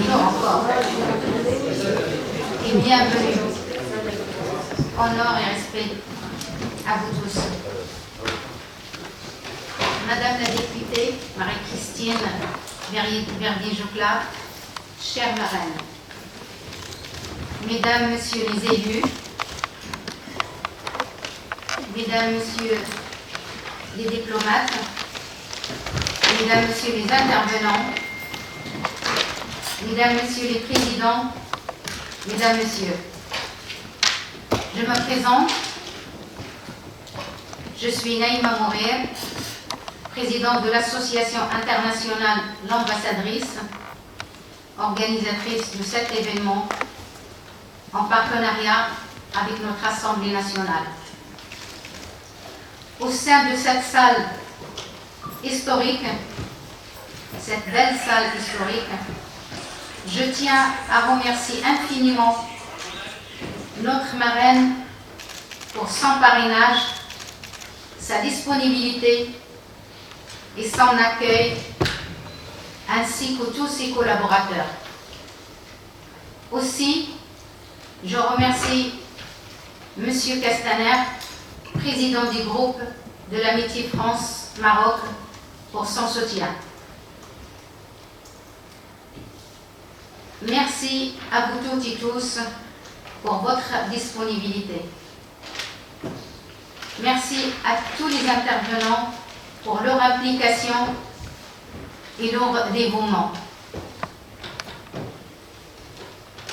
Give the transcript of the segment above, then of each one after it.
Bonjour encore et bienvenue. Honneur et respect à vous tous. Madame la députée Marie-Christine Verdier-Jouclas, chère marraine, Mesdames, Messieurs les élus, Mesdames, Messieurs les diplomates, Mesdames, Messieurs les intervenants, Mesdames, Messieurs les présidents, Mesdames, Messieurs, je me présente. Je suis Naïma Mourir, présidente de l'Association internationale L'Ambassadrice, organisatrice de cet événement en partenariat avec notre Assemblée nationale. Au sein de cette salle historique, cette belle salle historique, je tiens à remercier infiniment notre marraine pour son parrainage, sa disponibilité et son accueil, ainsi que tous ses collaborateurs. Aussi, je remercie M. Castaner, président du groupe de l'Amitié France-Maroc, pour son soutien. Merci à vous toutes et tous pour votre disponibilité. Merci à tous les intervenants pour leur implication et leur dévouement.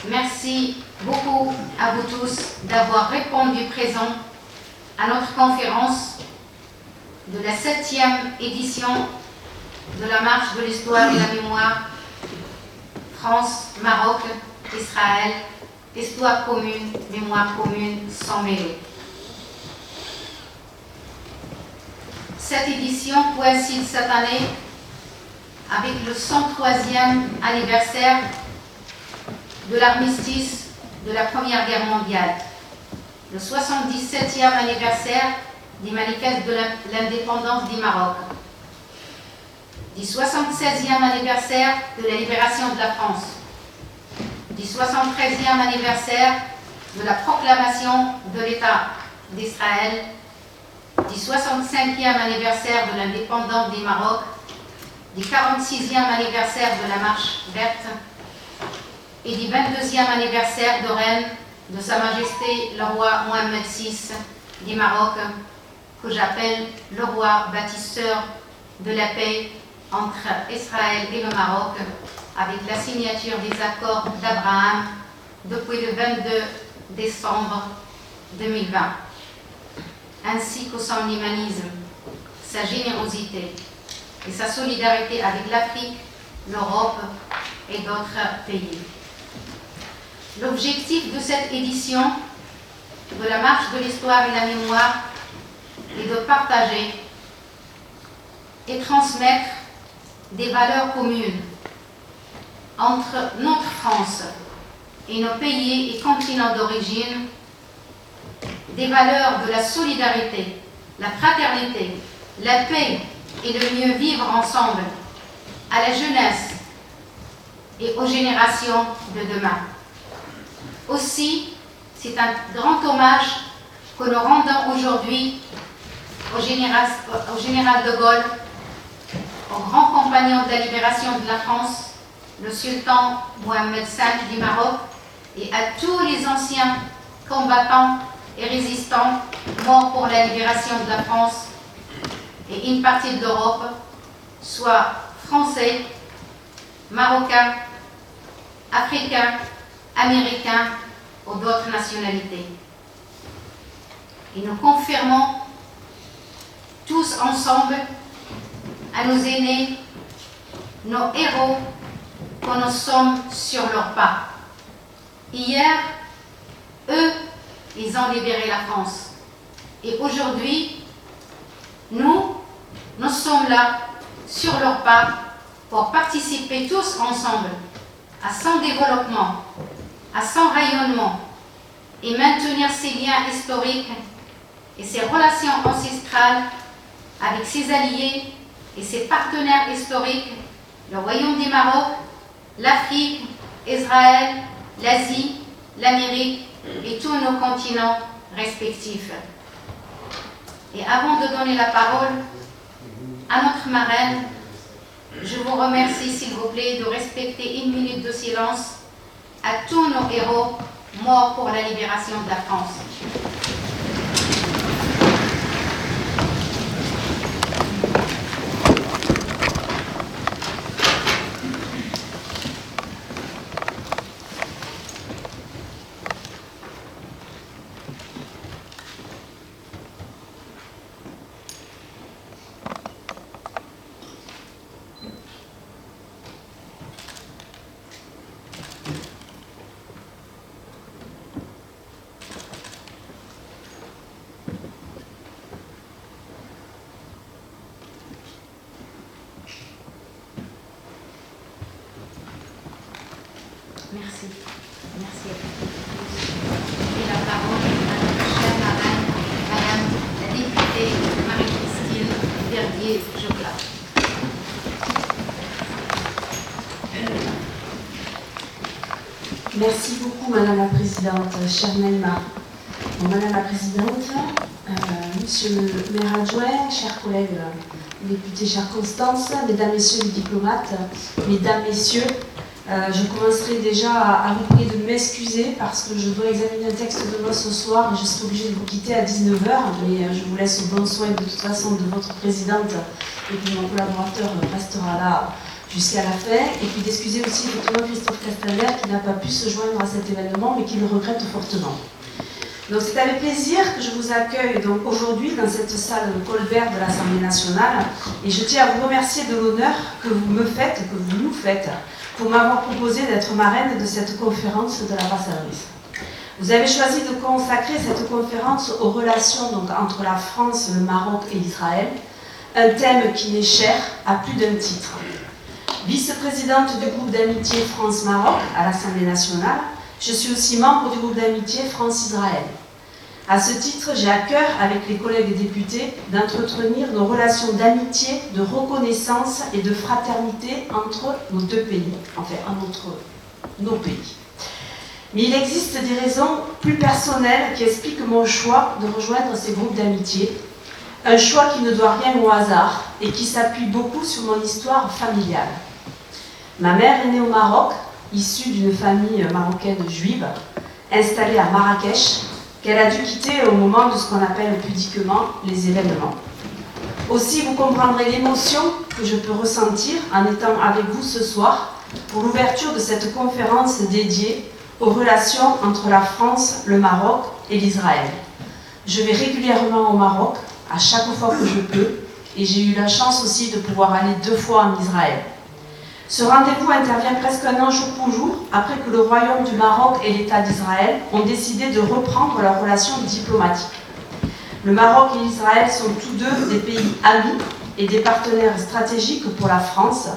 Merci beaucoup à vous tous d'avoir répondu présent à notre conférence de la 7e édition de la Marche de l'Histoire et la Mémoire France, Maroc, Israël, Histoire commune, mémoire commune, sans mêler. Cette édition coïncide cette année avec le 103e anniversaire de l'armistice de la Première Guerre mondiale, le 77e anniversaire du manifeste de l'indépendance du Maroc, du 76e anniversaire de la libération de la France, du 73e anniversaire de la proclamation de l'État d'Israël, du 65e anniversaire de l'indépendance du Maroc, du 46e anniversaire de la Marche verte et du 22e anniversaire de règne de Sa Majesté le roi Mohamed VI du Maroc, que j'appelle le roi bâtisseur de la paix entre Israël et le Maroc, avec la signature des accords d'Abraham depuis le 22 décembre 2020, ainsi que son humanisme, sa générosité et sa solidarité avec l'Afrique, l'Europe et d'autres pays. L'objectif de cette édition de la Marche de l'Histoire et la Mémoire est de partager et transmettre des valeurs communes entre notre France et nos pays et continents d'origine, des valeurs de la solidarité, la fraternité, la paix et le mieux vivre ensemble à la jeunesse et aux générations de demain. Aussi, c'est un grand hommage que nous rendons aujourd'hui au général de Gaulle, au grand compagnon de la libération de la France, le sultan Mohamed V du Maroc, et à tous les anciens combattants et résistants morts pour la libération de la France et une partie de l'Europe, soit français, marocains, africains, américains ou d'autres nationalités. Et nous confirmons tous ensemble à nos aînés, nos héros, que nous sommes sur leurs pas. Hier, eux, ils ont libéré la France. Et aujourd'hui, nous sommes là, sur leurs pas, pour participer tous ensemble à son développement, à son rayonnement et maintenir ses liens historiques et ses relations ancestrales avec ses alliés et ses partenaires historiques, le Royaume du Maroc, l'Afrique, Israël, l'Asie, l'Amérique et tous nos continents respectifs. Et avant de donner la parole à notre marraine, je vous remercie, s'il vous plaît, de respecter 1 minute de silence à tous nos héros morts pour la libération de la France. Merci. Merci à tous. Et la parole à notre chère marraine, Madame la députée Marie-Christine Verdier-Joclat. Merci beaucoup, Madame la Présidente, chère Naïma. Bon, Madame la Présidente, Monsieur le maire adjoint, chers collègues députés, chère Constance, Mesdames, Messieurs les diplomates, Mesdames, Messieurs, je commencerai déjà à vous prier de m'excuser parce que je dois examiner un texte de loi ce soir et je serai obligée de vous quitter à 19h, mais je vous laisse au bon soin de toute façon de votre présidente et puis mon collaborateur restera là jusqu'à la fin. Et puis d'excuser aussi effectivement Christophe Castaner qui n'a pas pu se joindre à cet événement mais qui le regrette fortement. Donc c'est avec plaisir que je vous accueille donc aujourd'hui dans cette salle Colbert de l'Assemblée nationale et je tiens à vous remercier de l'honneur que vous me faites, que vous nous faites, pour m'avoir proposé d'être marraine de cette conférence de l'ambassadrice. Vous avez choisi de consacrer cette conférence aux relations donc, entre la France, le Maroc et Israël, un thème qui m'est cher à plus d'un titre. Vice-présidente du groupe d'amitié France-Maroc à l'Assemblée nationale, je suis aussi membre du groupe d'amitié France-Israël. À ce titre, j'ai à cœur, avec les collègues députés, d'entretenir nos relations d'amitié, de reconnaissance et de fraternité entre nos deux pays, enfin entre nos pays. Mais il existe des raisons plus personnelles qui expliquent mon choix de rejoindre ces groupes d'amitié, un choix qui ne doit rien au hasard et qui s'appuie beaucoup sur mon histoire familiale. Ma mère est née au Maroc, issue d'une famille marocaine juive, installée à Marrakech, qu'elle a dû quitter au moment de ce qu'on appelle pudiquement les événements. Aussi, vous comprendrez l'émotion que je peux ressentir en étant avec vous ce soir pour l'ouverture de cette conférence dédiée aux relations entre la France, le Maroc et l'Israël. Je vais régulièrement au Maroc, à chaque fois que je peux, et j'ai eu la chance aussi de pouvoir aller 2 fois en Israël. Ce rendez-vous intervient presque un an jour pour jour après que le Royaume du Maroc et l'État d'Israël ont décidé de reprendre leurs relations diplomatiques. Le Maroc et l'Israël sont tous deux des pays amis et des partenaires stratégiques pour la France.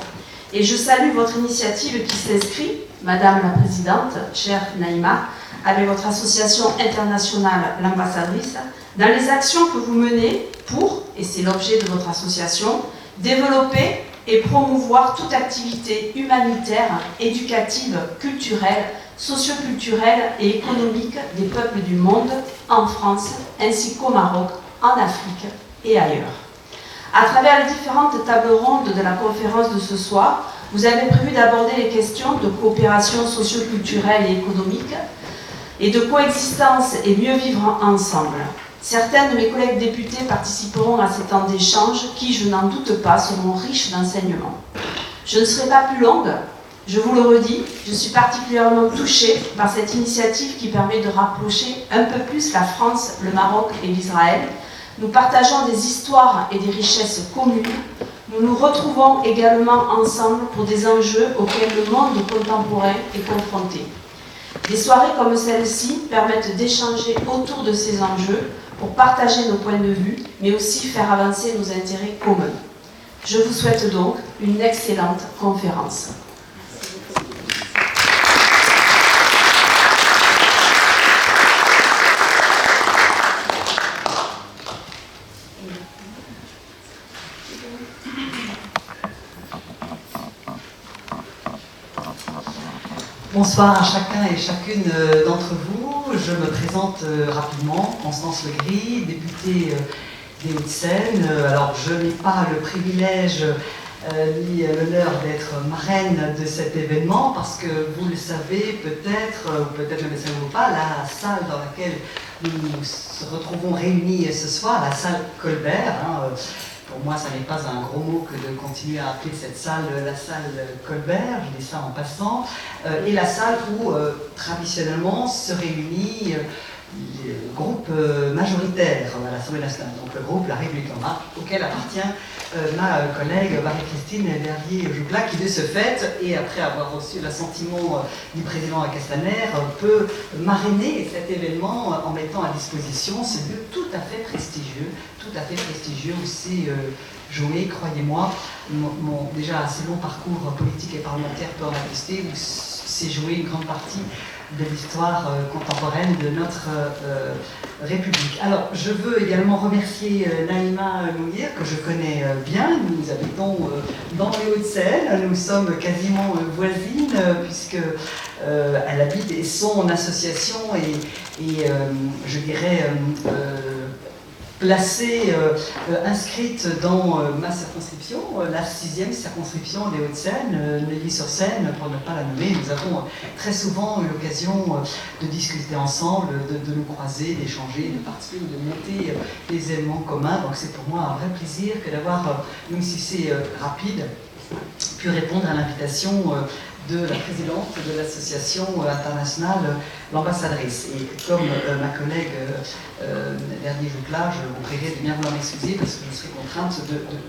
Et je salue votre initiative qui s'inscrit, Madame la Présidente, chère Naïma, avec votre association internationale, l'ambassadrice, dans les actions que vous menez pour, et c'est l'objet de votre association, développer et promouvoir toute activité humanitaire, éducative, culturelle, socioculturelle et économique des peuples du monde, en France, ainsi qu'au Maroc, en Afrique et ailleurs. À travers les différentes tables rondes de la conférence de ce soir, vous avez prévu d'aborder les questions de coopération socio-culturelle et économique et de coexistence et mieux vivre ensemble. Certains de mes collègues députés participeront à ces temps d'échange qui, je n'en doute pas, seront riches d'enseignements. Je ne serai pas plus longue, je vous le redis, je suis particulièrement touchée par cette initiative qui permet de rapprocher un peu plus la France, le Maroc et l'Israël. Nous partageons des histoires et des richesses communes. Nous nous retrouvons également ensemble pour des enjeux auxquels le monde contemporain est confronté. Des soirées comme celle-ci permettent d'échanger autour de ces enjeux pour partager nos points de vue, mais aussi faire avancer nos intérêts communs. Je vous souhaite donc une excellente conférence. Bonsoir à chacun et chacune d'entre vous. Je me présente rapidement, Constance Legris, députée des Hauts-de-Seine. Alors, je n'ai pas le privilège ni l'honneur d'être marraine de cet événement parce que vous le savez peut-être, ou peut-être ne le savez pas, la salle dans laquelle nous nous retrouvons réunis ce soir, la salle Colbert, pour moi, ça n'est pas un gros mot que de continuer à appeler cette salle la salle Colbert, je dis ça en passant, et la salle où traditionnellement se réunit le groupe majoritaire à l'Assemblée nationale, donc le groupe La République en marche, auquel appartient ma collègue Marie-Christine Verdier-Jouclas, qui de ce fait, et après avoir reçu l'assentiment du président Castaner, peut marrainer cet événement en mettant à disposition ce lieu tout à fait prestigieux où c'est joué, croyez-moi, mon déjà assez long parcours politique et parlementaire peut en attester, où c'est joué une grande partie de l'histoire contemporaine de notre République. Alors, je veux également remercier Naïma Mounir, que je connais bien. Nous habitons dans les Hauts-de-Seine, nous sommes quasiment voisines, puisque elle habite et son association est je dirais, placée, inscrite dans ma circonscription, la 6e circonscription des Hauts-de-Seine, Neuilly-sur-Seine, pour ne pas la nommer. Nous avons très souvent eu l'occasion de discuter ensemble, de nous croiser, d'échanger, de participer ou de monter des événements communs. Donc c'est pour moi un vrai plaisir que d'avoir, même si c'est rapide, pu répondre à l'invitation de la présidente de l'association internationale, l'ambassadrice. Et comme ma collègue Verdier-Jouclas, je vous prierai de bien vouloir m'excuser parce que je serai contrainte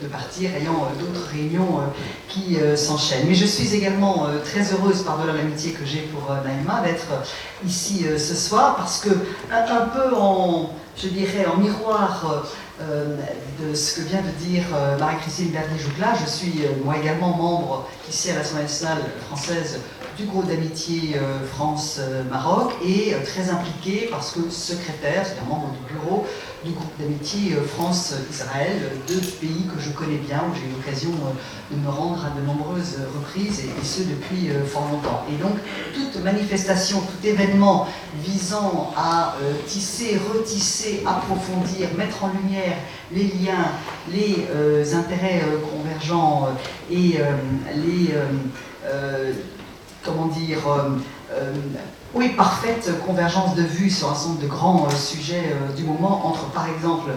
de partir, ayant d'autres réunions qui s'enchaînent. Mais je suis également très heureuse, par-delà l'amitié que j'ai pour Naïma, d'être ici ce soir parce que, un peu je dirais, en miroir de ce que vient de dire Marie-Christine Verdier-Jouclas, je suis moi également membre ici à l'Assemblée nationale française du groupe d'amitié France-Maroc et très impliquée parce que secrétaire, c'est un membre du bureau du groupe d'amitié France-Israël, deux pays que je connais bien, où j'ai eu l'occasion de me rendre à de nombreuses reprises et ce depuis fort longtemps. Et donc toute manifestation, tout événement visant à tisser, retisser, approfondir, mettre en lumière les liens, les intérêts convergents et les comment dire, oui, parfaite convergence de vues sur un certain nombre de grands sujets du moment entre, par exemple,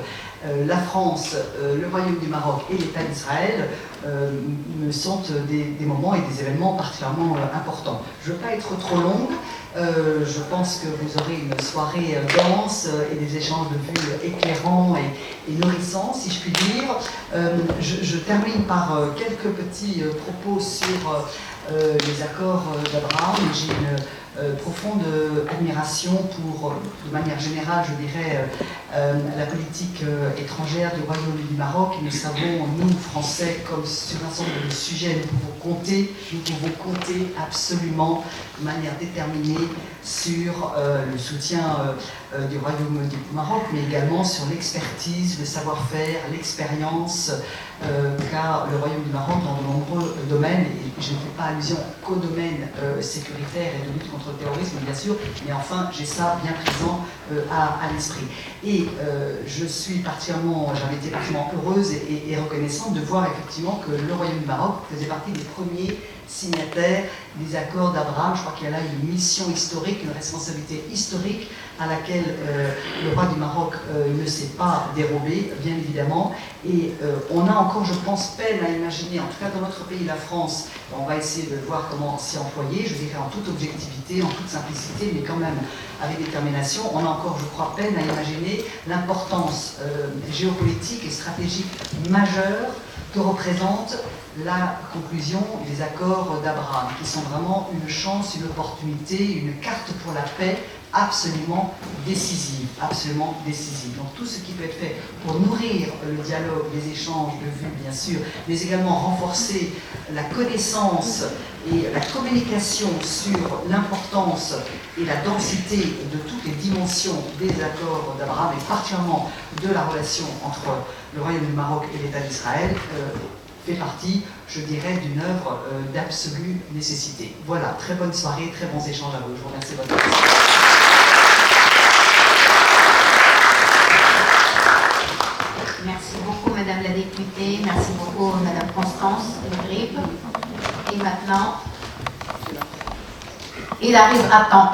la France, le Royaume du Maroc et l'État d'Israël me sont des moments et des événements particulièrement importants. Je ne veux pas être trop longue. Je pense que vous aurez une soirée dense et des échanges de vues éclairants et nourrissants, si je puis dire. Je termine par quelques petits propos sur les accords d'Abraham. J'ai une profonde admiration pour, de manière générale, je dirais, la politique étrangère du Royaume du Maroc. Et nous savons, nous, Français, comme sur un certain nombre de sujets, nous pouvons compter absolument de manière déterminée sur le soutien du Royaume du Maroc, mais également sur l'expertise, le savoir-faire, l'expérience qu'a le Royaume du Maroc dans de nombreux domaines, et je ne fais pas allusion qu'au domaine sécuritaire et de lutte contre le terrorisme, bien sûr, mais enfin, j'ai ça bien présent à l'esprit. Et j'avais été particulièrement heureuse et reconnaissante de voir effectivement que le Royaume du Maroc faisait partie des premiers signataires des accords d'Abraham. Je crois qu'il y a là une mission historique, une responsabilité historique à laquelle le roi du Maroc ne s'est pas dérobé, bien évidemment. Et on a encore, je pense, peine à imaginer, en tout cas dans notre pays, la France, on va essayer de voir comment s'y employer, je dirais en toute objectivité, en toute simplicité, mais quand même avec détermination. On a encore, je crois, peine à imaginer l'importance géopolitique et stratégique majeure que représente la conclusion des accords d'Abraham, qui sont vraiment une chance, une opportunité, une carte pour la paix absolument décisive, absolument décisive. Donc tout ce qui peut être fait pour nourrir le dialogue, les échanges de vues, bien sûr, mais également renforcer la connaissance et la communication sur l'importance et la densité de toutes les dimensions des accords d'Abraham, et particulièrement de la relation entre le Royaume du Maroc et l'État d'Israël, fait partie, je dirais, d'une œuvre d'absolue nécessité. Voilà, très bonne soirée, très bons échanges à vous. Je vous remercie de votre attention. Merci beaucoup, Madame la députée. Merci beaucoup, Madame Constance Le Grip. Et maintenant, il arrive à temps.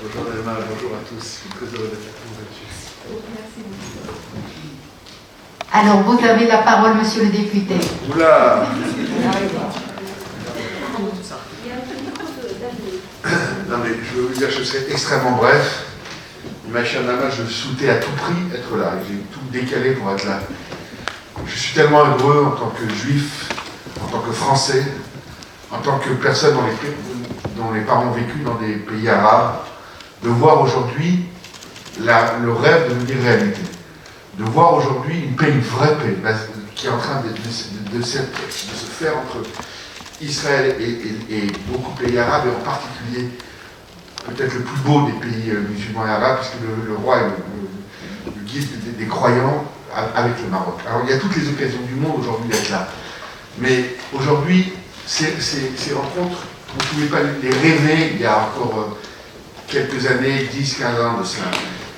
Bonjour Nelma, bonjour à tous. Je suis très heureux d'être là. Alors, vous avez la parole, Monsieur le député. Oula! Non mais je veux vous dire, je serai extrêmement bref. Ma chère Nelma, je souhaitais à tout prix être là. J'ai tout décalé pour être là. Je suis tellement heureux en tant que juif, en tant que français, en tant que personne dont les parents ont vécu dans des pays arabes, de voir aujourd'hui le rêve devenir réalité. De voir aujourd'hui une paix, une vraie paix, qui est en train de se faire entre Israël et beaucoup de pays arabes, et en particulier peut-être le plus beau des pays musulmans et arabes, puisque le roi est le guide des croyants avec le Maroc. Alors il y a toutes les occasions du monde aujourd'hui d'être là. Mais aujourd'hui, ces rencontres, vous ne pouvez pas les rêver il y a encore quelques années, 10, 15 ans de cela.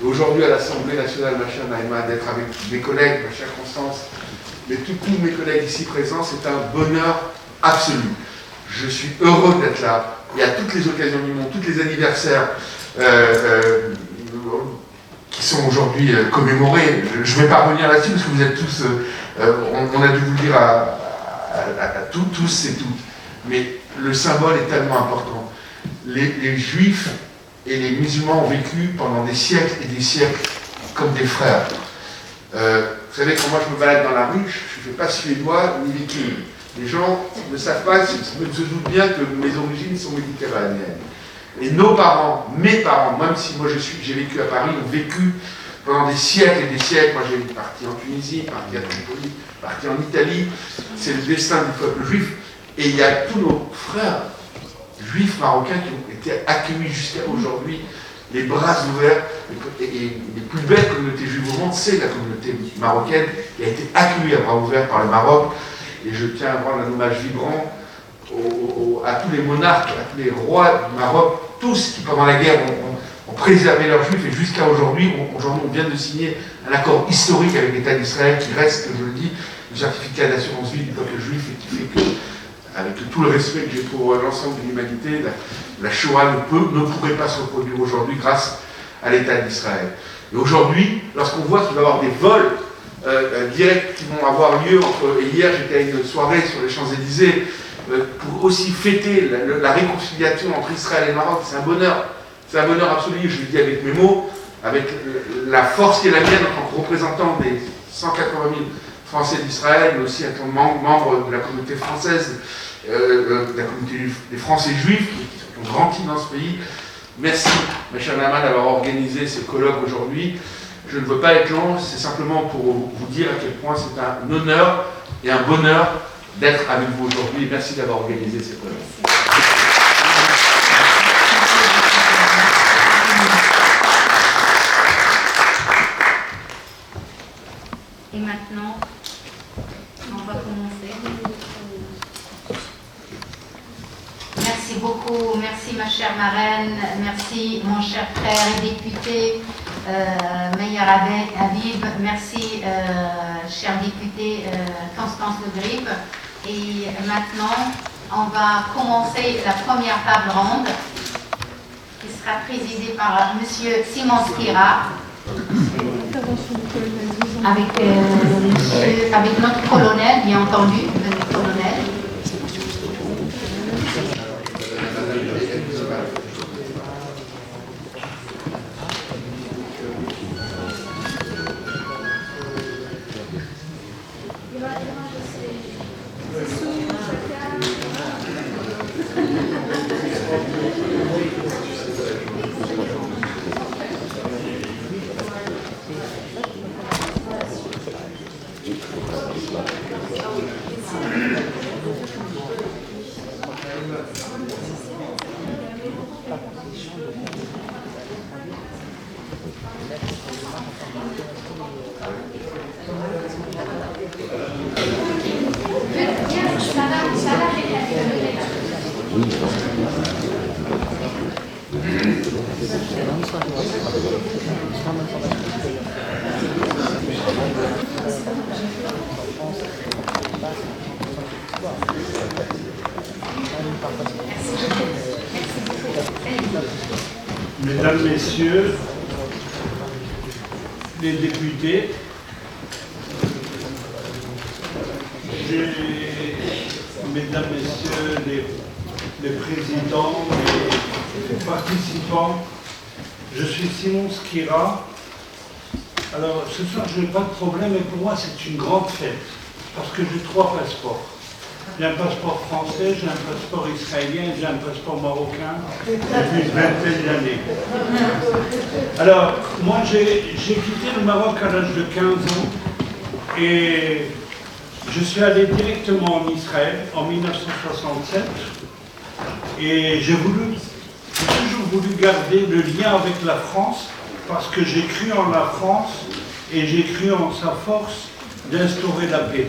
Aujourd'hui, à l'Assemblée nationale, ma chère Naïma, d'être avec mes collègues, ma chère Constance, mais tous mes collègues ici présents, c'est un bonheur absolu. Je suis heureux d'être là. Il y a toutes les occasions du monde, tous les anniversaires qui sont aujourd'hui commémorés. Je ne vais pas revenir là-dessus parce que vous êtes tous, on a dû vous le dire à tous et toutes. Mais le symbole est tellement important. Les juifs et les musulmans ont vécu pendant des siècles et des siècles comme des frères. Vous savez, quand moi je me balade dans la rue, je ne fais pas suédois ni viking. Les gens ne savent pas, se doutent bien que mes origines sont méditerranéennes. Et nos parents, mes parents, même si moi j'ai vécu à Paris, ont vécu pendant des siècles et des siècles. Moi j'ai parti en Tunisie, parti à Tripoli, parti en Italie. C'est le destin du peuple juif. Et il y a tous nos frères juifs marocains qui ont été accueillis jusqu'à aujourd'hui, les bras ouverts. Et les plus belles communautés juives au monde, c'est la communauté marocaine qui a été accueillie à bras ouverts par le Maroc. Et je tiens à rendre un hommage vibrant à tous les monarques, à tous les rois du Maroc, tous qui pendant la guerre ont préservé leurs juifs, et jusqu'à aujourd'hui, on vient de signer un accord historique avec l'État d'Israël qui reste, je le dis, le certificat d'assurance vie du peuple juif, et qui fait que, avec tout le respect que j'ai pour l'ensemble de l'humanité, la Shoah ne pourrait pas se reproduire aujourd'hui grâce à l'État d'Israël. Et aujourd'hui, lorsqu'on voit qu'il va y avoir des vols directs qui vont avoir lieu et hier j'étais à une soirée sur les Champs-Élysées pour aussi fêter la réconciliation entre Israël et le Maroc, c'est un bonheur. C'est un bonheur absolu, je le dis avec mes mots, avec la force qui est la mienne en tant que représentant des 180 000 Français d'Israël, mais aussi en tant que membre de la communauté française, de la communauté des Français juifs qui ont grandi dans ce pays. Merci, ma chère Naïma, d'avoir organisé ce colloque aujourd'hui. Je ne veux pas être long, c'est simplement pour vous dire à quel point c'est un honneur et un bonheur d'être avec vous aujourd'hui. Merci d'avoir organisé ce colloque. Et maintenant, on va commencer. Merci beaucoup, merci ma chère marraine, merci mon cher frère et député Meyer Habib, merci cher député Constance Le Grip. Et maintenant, on va commencer la première table ronde qui sera présidée par M. Simon Skira avec notre colonel, bien entendu, notre colonel. Mesdames, Messieurs les députés, Mesdames, Messieurs les présidents, les participants, je suis Simon Skira. Alors ce soir je n'ai pas de problème, mais pour moi c'est une grande fête, parce que j'ai 3 passeports. J'ai un passeport français, j'ai un passeport israélien, j'ai un passeport marocain depuis une vingtaine d'années. Alors, moi j'ai quitté le Maroc à l'âge de 15 ans et je suis allé directement en Israël en 1967 et j'ai toujours voulu garder le lien avec la France parce que j'ai cru en la France et j'ai cru en sa force d'instaurer la paix.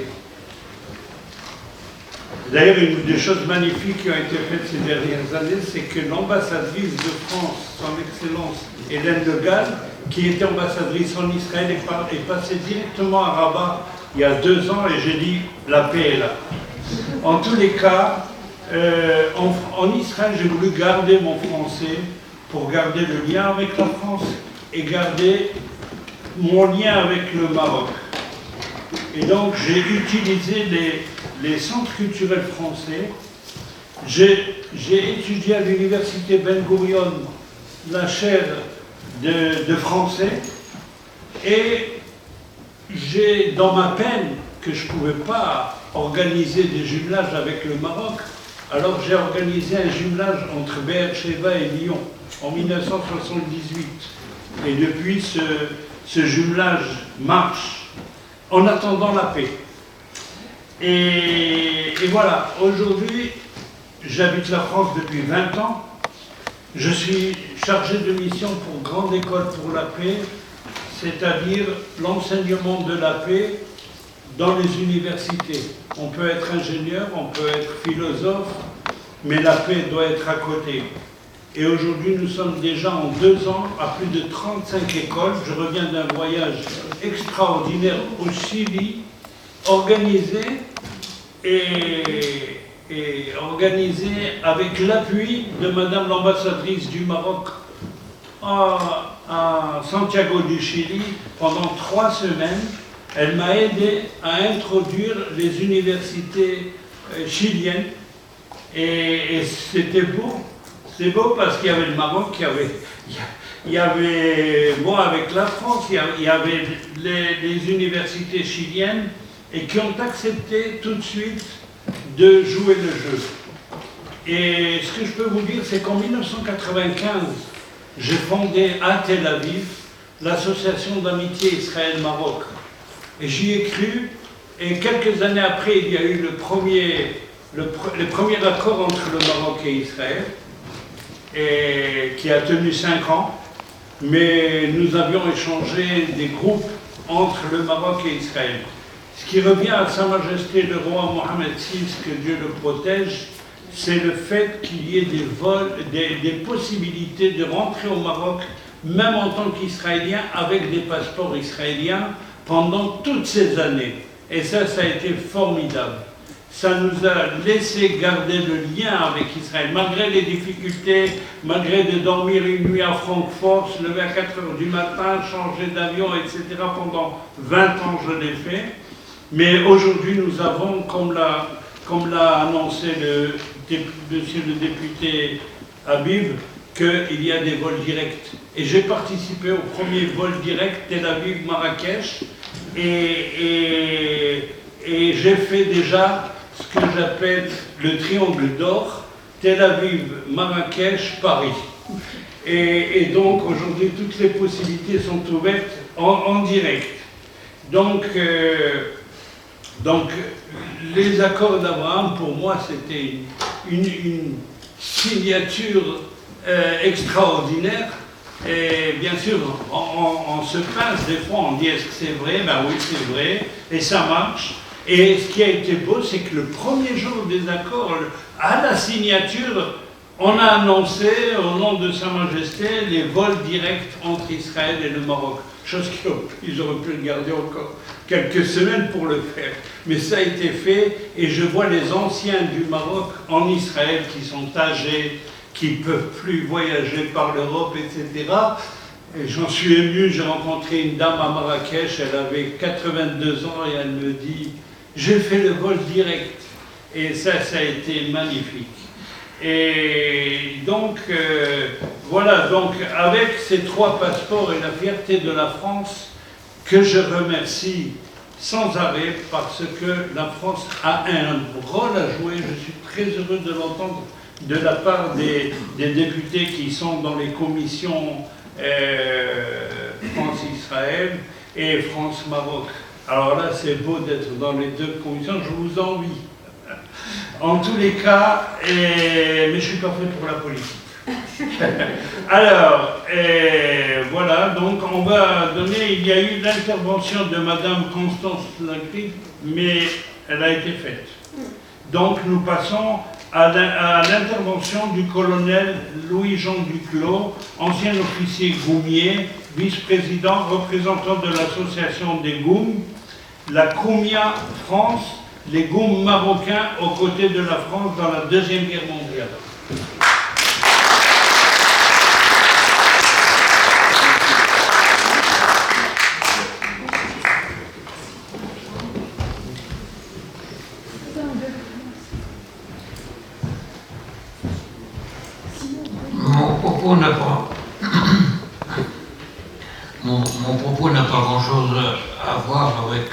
D'ailleurs, une des choses magnifiques qui ont été faites ces dernières années, c'est que l'ambassadrice de France, son Excellence Hélène de Gaulle, qui était ambassadrice en Israël, est passée directement à Rabat il y a 2 ans, et j'ai dit, la paix est là. En tous les cas, en Israël, j'ai voulu garder mon français pour garder le lien avec la France et garder mon lien avec le Maroc. Et donc, j'ai utilisé les centres culturels français. J'ai étudié à l'université Ben Gurion la chaire de français et j'ai, dans ma peine, que je ne pouvais pas organiser des jumelages avec le Maroc, alors j'ai organisé un jumelage entre Beersheba et Lyon en 1978. Et depuis, ce jumelage marche en attendant la paix. Et voilà, aujourd'hui, j'habite la France depuis 20 ans. Je suis chargé de mission pour Grande École pour la paix, c'est-à-dire l'enseignement de la paix dans les universités. On peut être ingénieur, on peut être philosophe, mais la paix doit être à côté. Et aujourd'hui, nous sommes déjà en 2 ans à plus de 35 écoles. Je reviens d'un voyage extraordinaire au Chili, organisé avec l'appui de Madame l'ambassadrice du Maroc à Santiago du Chili pendant 3 semaines. Elle m'a aidé à introduire les universités chiliennes et c'était beau. C'est beau parce qu'il y avait le Maroc, il y avait moi avec la France, il y avait les universités chiliennes et qui ont accepté tout de suite de jouer le jeu. Et ce que je peux vous dire, c'est qu'en 1995, j'ai fondé à Tel Aviv l'association d'amitié Israël-Maroc. Et j'y ai cru, et quelques années après, il y a eu le premier accord entre le Maroc et Israël, et qui a tenu 5 ans, mais nous avions échangé des groupes entre le Maroc et Israël. Ce qui revient à Sa Majesté le roi Mohamed VI, que Dieu le protège, c'est le fait qu'il y ait des vols, des possibilités de rentrer au Maroc, même en tant qu'Israélien, avec des passeports israéliens, pendant toutes ces années. Et ça a été formidable. Ça nous a laissé garder le lien avec Israël, malgré les difficultés, malgré de dormir une nuit à Francfort, se lever à 4 h du matin, changer d'avion, etc. Pendant 20 ans, je l'ai fait. Mais aujourd'hui, nous avons, comme l'a annoncé monsieur le député Habib, qu'il y a des vols directs. Et j'ai participé au premier vol direct Tel Aviv-Marrakech et j'ai fait déjà ce que j'appelle le triangle d'or, Tel Aviv, Marrakech, Paris. Et donc aujourd'hui, toutes les possibilités sont ouvertes en direct. Donc les accords d'Abraham, pour moi, c'était une signature extraordinaire Et bien sûr, on se pince des fois, on dit est-ce que c'est vrai? Ben oui, c'est vrai, et ça marche. Et ce qui a été beau, c'est que le premier jour des accords, à la signature, on a annoncé au nom de Sa Majesté les vols directs entre Israël et le Maroc. Chose qu'ils auraient pu le garder encore quelques semaines pour le faire. Mais ça a été fait et je vois les anciens du Maroc en Israël qui sont âgés, qui ne peuvent plus voyager par l'Europe, etc. Et j'en suis ému, j'ai rencontré une dame à Marrakech, elle avait 82 ans et elle me dit « J'ai fait le vol direct ». Et ça a été magnifique. Et donc, voilà, donc avec ces 3 passeports et la fierté de la France, que je remercie sans arrêt parce que la France a un rôle à jouer, je suis très heureux de l'entendre de la part des députés qui sont dans les commissions France-Israël et France-Maroc. Alors là, c'est beau d'être dans les 2 commissions, je vous envie. En tous les cas, mais je ne suis pas fait pour la politique. Alors, voilà, donc on va donner, il y a eu l'intervention de Madame Constance Lacry, mais elle a été faite. Donc nous passons à l'intervention du colonel Louis-Jean Duclos, ancien officier goumier, vice-président, représentant de l'association des Goums, la Koumia France, les Goums marocains aux côtés de la France dans la Deuxième Guerre mondiale. Mon propos n'a pas grand-chose à voir avec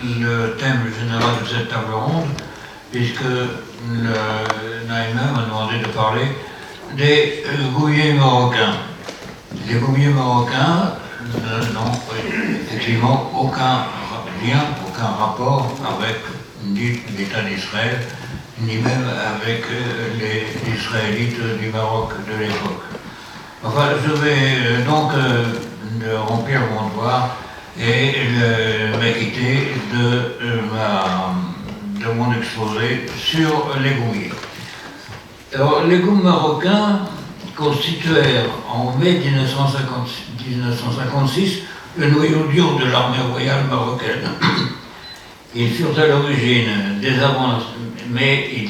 le thème général de cette table ronde, puisque Naïma m'a demandé de parler des goumiers marocains. Les goumiers marocains n'ont effectivement aucun lien, aucun rapport avec ni l'État d'Israël, ni même avec les Israélites du Maroc de l'époque. Enfin, je vais donc remplir mon devoir et m'acquitter de mon exposé sur les goumiers. Alors, les Goums marocains constituèrent en mai 1956 le noyau dur de l'armée royale marocaine. Ils furent à l'origine des ils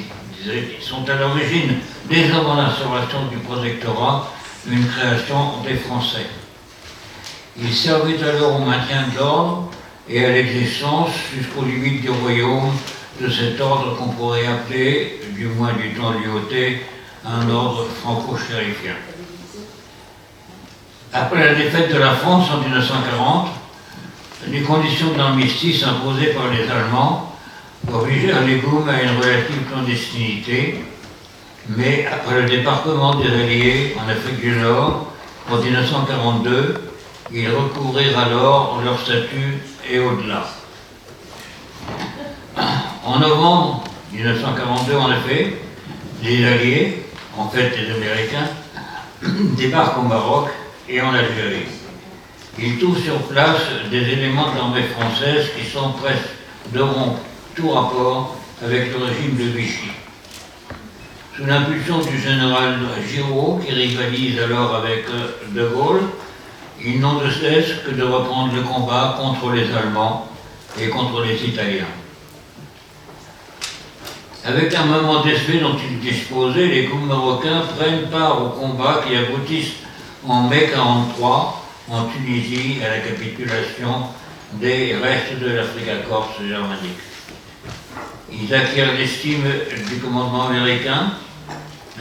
sont à l'origine dès avant l'instauration du protectorat, une création des Français. Ils servaient alors au maintien de l'ordre et à l'existence jusqu'aux limites du royaume de cet ordre qu'on pourrait appeler, du moins du temps lui ôté, un ordre franco-chérifien. Après la défaite de la France en 1940, les conditions d'armistice imposées par les Allemands obligèrent les Goums à une relative clandestinité, mais après le débarquement des Alliés en Afrique du Nord, en 1942, ils recouvrirent alors leur statut et au-delà. En novembre 1942, en effet, les Alliés, en fait les Américains, débarquent au Maroc et en Algérie. Ils trouvent sur place des éléments de l'armée française qui sont presque de rompre tout rapport avec le régime de Vichy. Sous l'impulsion du général Giraud, qui rivalise alors avec De Gaulle, ils n'ont de cesse que de reprendre le combat contre les Allemands et contre les Italiens. Avec l'armement désuet dont ils disposaient, les Goums marocains prennent part aux combats qui aboutissent en mai 1943 en Tunisie à la capitulation des restes de l'Afrique-Corse germanique. Ils acquièrent l'estime du commandement américain,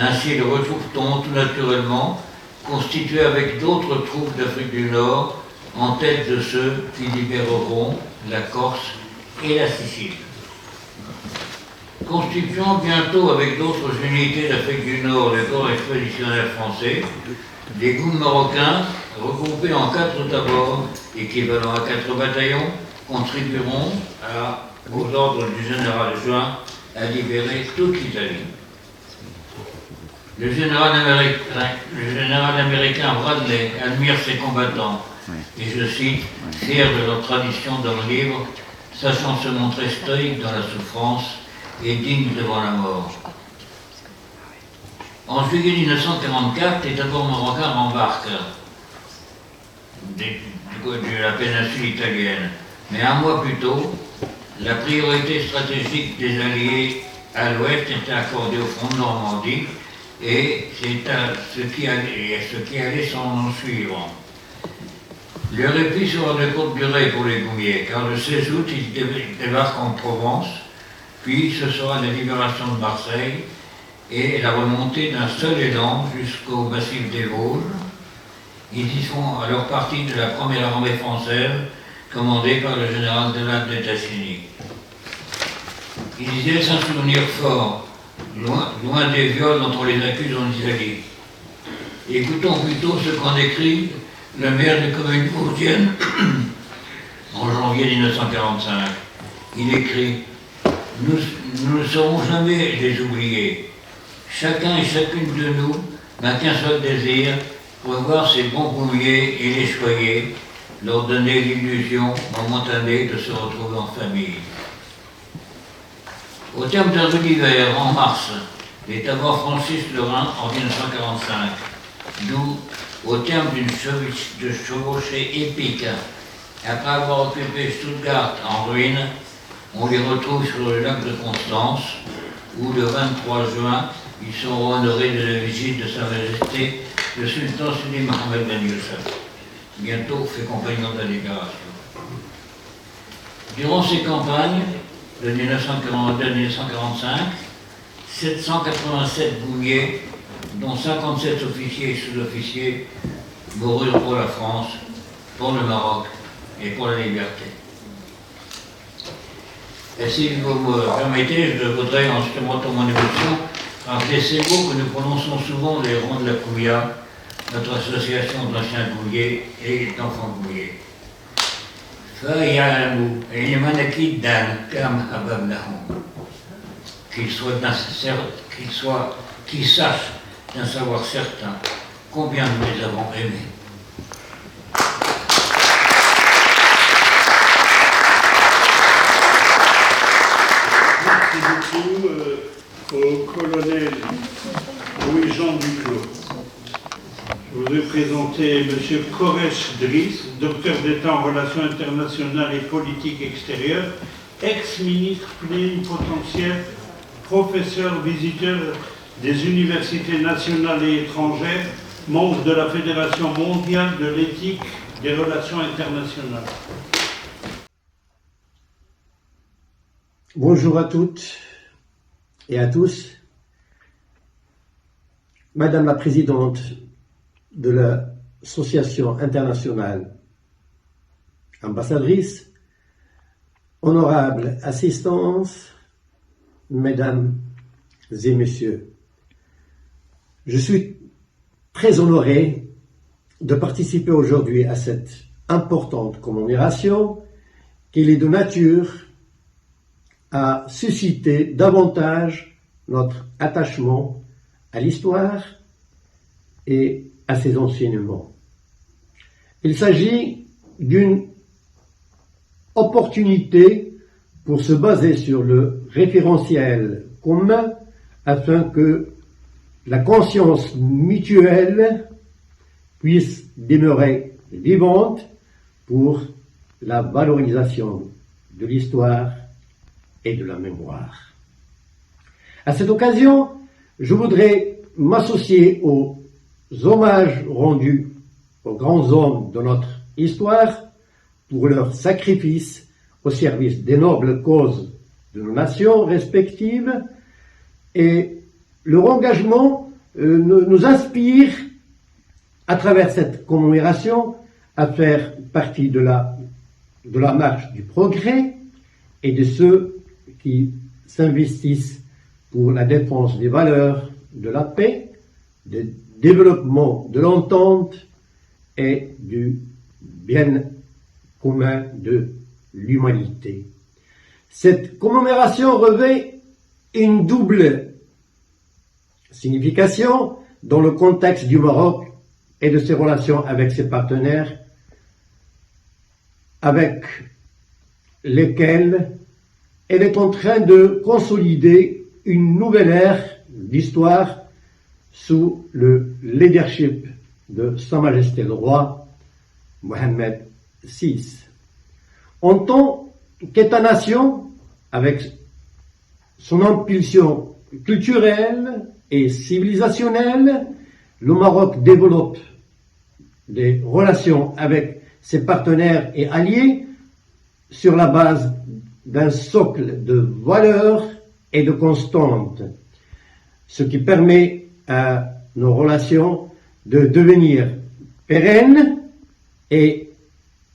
ainsi le retrouve-t-on tout naturellement constitué avec d'autres troupes d'Afrique du Nord en tête de ceux qui libéreront la Corse et la Sicile. Constituant bientôt avec d'autres unités d'Afrique du Nord le corps expéditionnaire français, les Goums marocains, regroupés en 4 tabords, équivalent à 4 bataillons, contribueront aux ordres du général Juin à libérer toute l'Italie. Le général américain Bradley admire ses combattants, et je cite, fier de leur tradition d'homme libre, sachant se montrer stoïque dans la souffrance et digne devant la mort. En juillet 1944, les tabors marocains embarquent de la péninsule italienne. Mais un mois plus tôt, la priorité stratégique des Alliés à l'ouest était accordée au front de Normandie et c'est ce qui allait s'en suivre. Le répit sera de courte durée pour les Goumiers, car le 16 août, ils débarquent en Provence, puis ce sera la libération de Marseille et la remontée d'un seul élan jusqu'au massif des Vosges. Ils y font alors partie de la première armée française, commandée par le général Delade de Tassigny. Ils y laissent un souvenir fort, loin des viols entre les accus en Italie. Écoutons plutôt ce qu'en écrit le maire de commune vosgienne en janvier 1945. Il écrit « Nous ne saurons jamais les oublier. Chacun et chacune de nous n'a qu'un seul désir, revoir ces bons Goumiers et les choyer, leur donner l'illusion momentanée de se retrouver en famille. » Au terme d'un rude hiver, en mars, les Tabors franchissent le Rhin en 1945, d'où, au terme d'une chevauchée épique, après avoir occupé Stuttgart en ruine, on les retrouve sur le lac de Constance, où le 23 juin, ils seront honorés de la visite de Sa Majesté le sultan Sidi Mohamed Ben Youssef, bientôt fait compagnon de la libération. Durant ces campagnes, de 1942 à 1945, 787 Goumiers, dont 57 officiers et sous-officiers, moururent pour la France, pour le Maroc et pour la liberté. Et si vous me permettez, je voudrais, en supplémentant mon émotion, rappeler ces mots que nous prononçons souvent les rangs de la Kouya, notre association d'anciens Goumiers et d'enfants Goumiers. Qu'ils sachent d'un savoir certain combien nous les avons aimés. Merci beaucoup au colonel Louis-Jean Duclos. Je voudrais présenter M. Koresh Driss, docteur d'État en relations internationales et politique extérieure, ex-ministre plénipotentiaire, professeur visiteur des universités nationales et étrangères, membre de la Fédération mondiale de l'éthique des relations internationales. Bonjour à toutes et à tous. Madame la Présidente de l'Association internationale, ambassadrice, honorable assistance, Mesdames et Messieurs, je suis très honoré de participer aujourd'hui à cette importante commémoration qui est de nature à susciter davantage notre attachement à l'histoire et à ses enseignements. Il s'agit d'une opportunité pour se baser sur le référentiel commun afin que la conscience mutuelle puisse demeurer vivante pour la valorisation de l'histoire et de la mémoire. À cette occasion, je voudrais m'associer aux hommages rendus aux grands hommes de notre histoire pour leur sacrifice au service des nobles causes de nos nations respectives, et leur engagement nous inspire à travers cette commémoration à faire partie de la marche du progrès et de ceux qui s'investissent pour la défense des valeurs de la paix, du développement de l'entente et du bien commun de l'humanité. Cette commémoration revêt une double signification dans le contexte du Maroc et de ses relations avec ses partenaires, avec lesquels elle est en train de consolider une nouvelle ère d'histoire sous le leadership de Sa Majesté le Roi Mohammed VI. En tant qu'État-nation, avec son impulsion culturelle et civilisationnelle, le Maroc développe des relations avec ses partenaires et alliés sur la base d'un socle de valeurs et de constantes, ce qui permet à nos relations de devenir pérennes et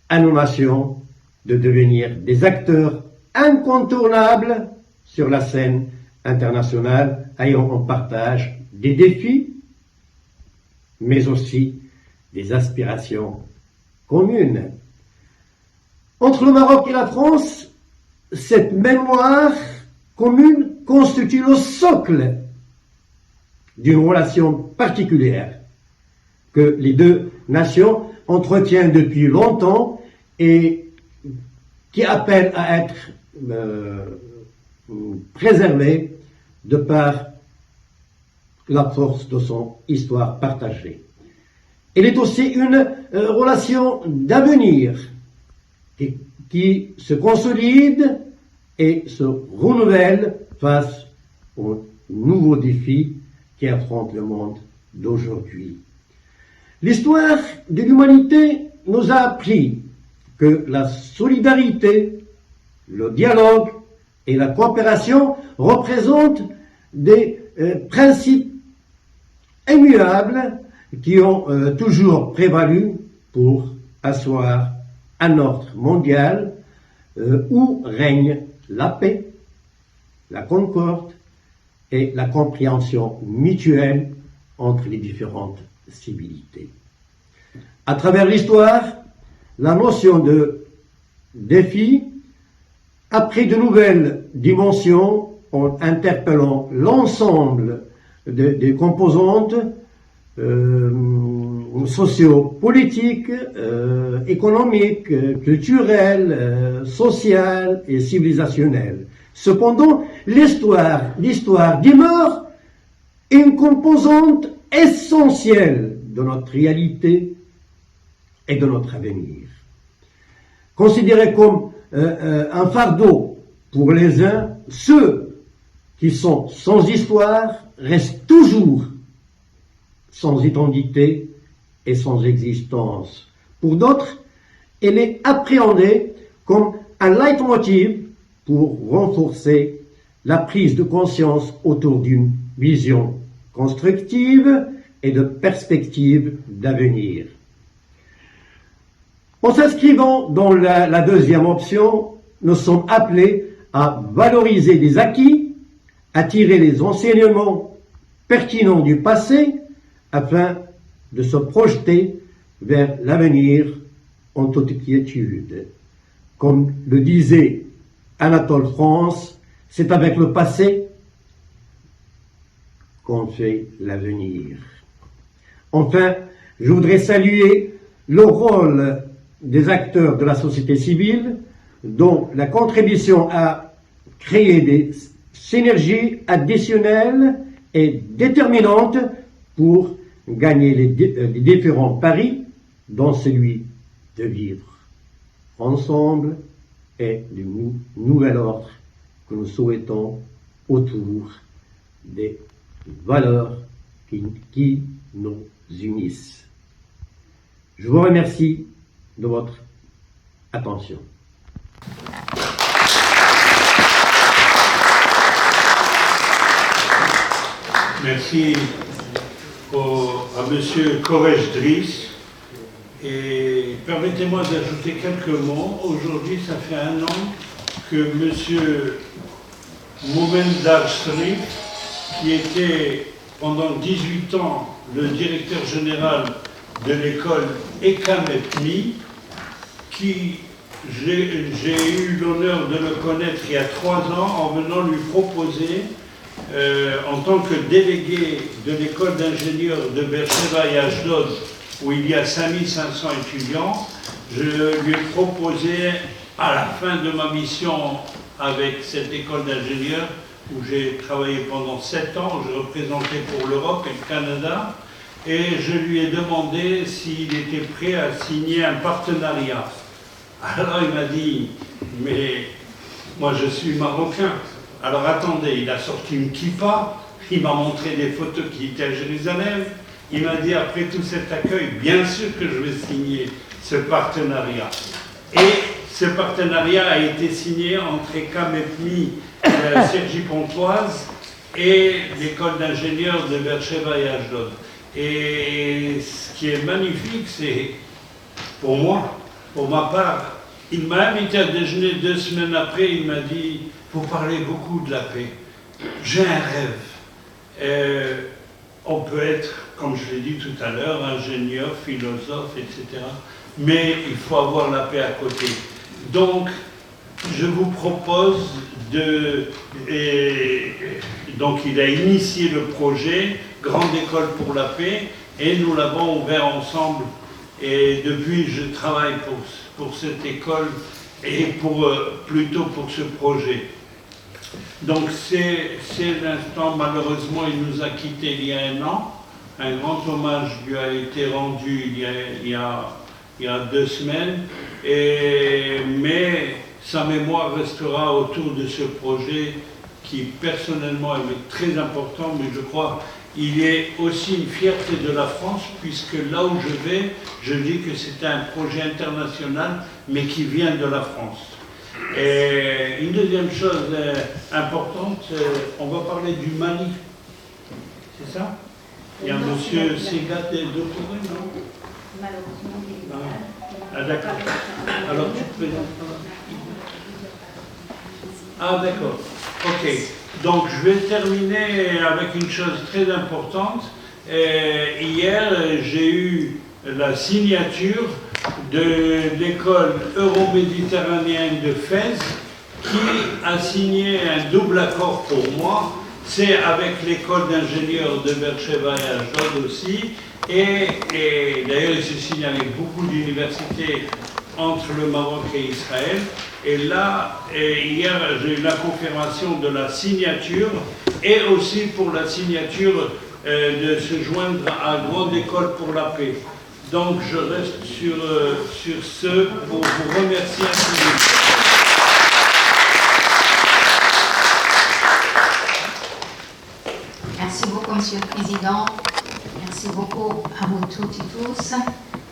à nos nations de devenir des acteurs incontournables sur la scène internationale, ayant en partage des défis, mais aussi des aspirations communes. Entre le Maroc et la France, cette mémoire commune constitue le socle d'une relation particulière que les deux nations entretiennent depuis longtemps et qui appelle à être préservée de par la force de son histoire partagée. Elle est aussi une relation d'avenir qui se consolide et se renouvelle face aux nouveaux défis qui affrontent le monde d'aujourd'hui. L'histoire de l'humanité nous a appris que la solidarité, le dialogue et la coopération représentent des principes immuables qui ont toujours prévalu pour asseoir un ordre mondial où règne la paix, la concorde et la compréhension mutuelle entre les différentes civilités. À travers l'histoire, la notion de défi a pris de nouvelles dimensions en interpellant l'ensemble des composantes sociopolitiques, économiques, culturelles, sociales et civilisationnelles. Cependant, l'histoire demeure une composante essentielle de notre réalité et de notre avenir. Considérée comme un fardeau pour les uns, ceux qui sont sans histoire restent toujours sans identité et sans existence. Pour d'autres, elle est appréhendée comme un leitmotiv pour renforcer la prise de conscience autour d'une vision constructive et de perspective d'avenir. En s'inscrivant dans la deuxième option, nous sommes appelés à valoriser des acquis, à tirer les enseignements pertinents du passé afin de se projeter vers l'avenir en toute quiétude. Comme le disait Anatole France, c'est avec le passé qu'on fait l'avenir. Enfin, je voudrais saluer le rôle des acteurs de la société civile, dont la contribution à créer des synergies additionnelles est déterminante pour gagner les différents paris, dont celui de vivre ensemble et du nouvel ordre que nous souhaitons autour des valeurs qui nous unissent. Je vous remercie de votre attention. Merci à M. Koresh Driss. Et permettez-moi d'ajouter quelques mots. Aujourd'hui, ça fait 1 an que M. Moumendar Srif, qui était pendant 18 ans le directeur général de l'école Ekametmi, qui j'ai eu l'honneur de le connaître il y a 3 ans en venant lui proposer en tant que délégué de l'école d'ingénieurs de Beersheba et Ashdod, où il y a 5500 étudiants, je lui ai proposé, à la fin de ma mission avec cette école d'ingénieurs, où j'ai travaillé pendant 7 ans, je représentais pour l'Europe et le Canada, et je lui ai demandé s'il était prêt à signer un partenariat. Alors il m'a dit, mais moi je suis marocain. Alors attendez, il a sorti une kippa, il m'a montré des photos qui étaient à Jérusalem, il m'a dit après tout cet accueil, bien sûr que je vais signer ce partenariat. Et ce partenariat a été signé entre ECAM EPMI, Cergy Pontoise et l'école d'ingénieurs de Beersheba et Ashdod. Et ce qui est magnifique, c'est pour moi, pour ma part, il m'a invité à déjeuner 2 semaines après, il m'a dit, vous parlez beaucoup de la paix, j'ai un rêve. On peut être, comme je l'ai dit tout à l'heure, ingénieur, philosophe, etc. Mais il faut avoir la paix à côté. Donc, je vous propose donc il a initié le projet Grande École pour la Paix et nous l'avons ouvert ensemble. Et depuis, je travaille pour cette école et plutôt pour ce projet. Donc c'est l'instant, malheureusement, il nous a quittés il y a 1 an. Un grand hommage lui a été rendu il y a 2 semaines. Mais sa mémoire restera autour de ce projet qui, personnellement, est très important, mais je crois il est aussi une fierté de la France, puisque là où je vais, je dis que c'est un projet international, mais qui vient de la France. Et une deuxième chose importante, on va parler du Mali. C'est ça? Il y a M. Segat de Touré, non? Malheureusement, ah d'accord. Alors tu te présentes pas? Ah d'accord. Ok. Donc je vais terminer avec une chose très importante. Hier, j'ai eu la signature de l'école euro-méditerranéenne de Fès qui a signé un double accord pour moi. C'est avec l'école d'ingénieurs de Beersheba et Ashdod aussi. Et d'ailleurs, il se signe avec beaucoup d'universités entre le Maroc et Israël. Et là, hier, j'ai eu la confirmation de la signature et aussi pour la signature de se joindre à Grande École pour la Paix. Donc, je reste sur ce pour vous remercier infiniment. Merci beaucoup, Monsieur le Président. Merci beaucoup à vous toutes et tous.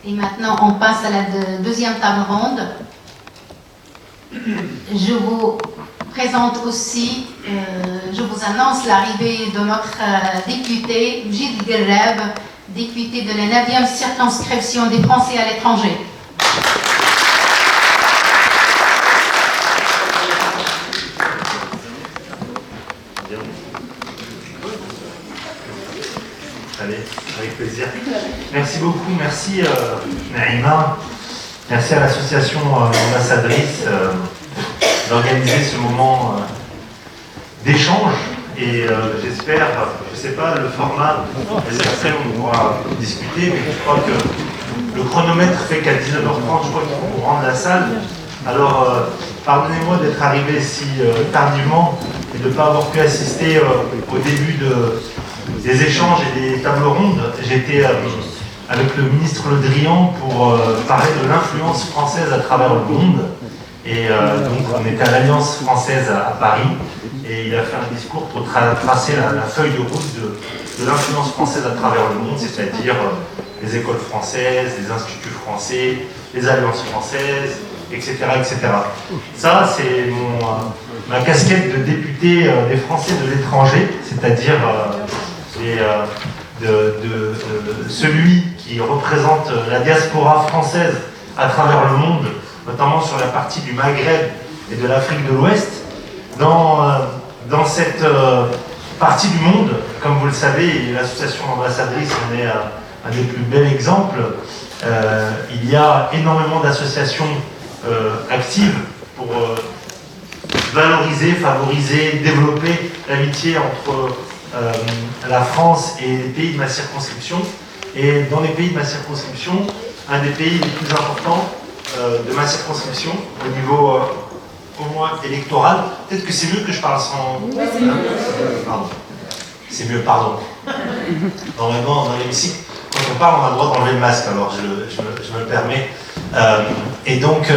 Et maintenant, on passe à la deuxième table ronde. Je vous présente aussi, je vous annonce l'arrivée de notre député, Gilles Guerreb, député de la 9e circonscription des Français à l'étranger. Allez, avec plaisir. Merci beaucoup, merci Naïma. Merci à l'association ambassadrice d'organiser ce moment d'échange et j'espère, je ne sais pas le format, après on pourra discuter, mais je crois que le chronomètre fait qu'à 19h30, je crois qu'il faut rendre la salle. Alors, pardonnez-moi d'être arrivé si tardivement et de ne pas avoir pu assister au début des échanges et des tables rondes. J'étais avec le ministre Le Drian pour parler de l'influence française à travers le monde. Et donc on était à l'Alliance française à Paris et il a fait un discours pour tracer la feuille de route de l'influence française à travers le monde, c'est-à-dire les écoles françaises, les instituts français, les alliances françaises, etc. etc. Ça, c'est ma casquette de député des Français de l'étranger, c'est-à-dire celui qui représente la diaspora française à travers le monde, notamment sur la partie du Maghreb et de l'Afrique de l'Ouest. Dans cette partie du monde, comme vous le savez, et l'association ambassadrice en est un des plus bels exemples, il y a énormément d'associations actives pour valoriser, favoriser, développer l'amitié entre la France et les pays de ma circonscription. Et dans les pays de ma circonscription, un des pays les plus importants de ma circonscription, au niveau au moins électoral, peut-être que c'est mieux que je parle sans... Pardon. C'est mieux, pardon. Dans l'hémicycle, quand on parle, on a le droit d'enlever le masque, alors je me le permets. Et donc,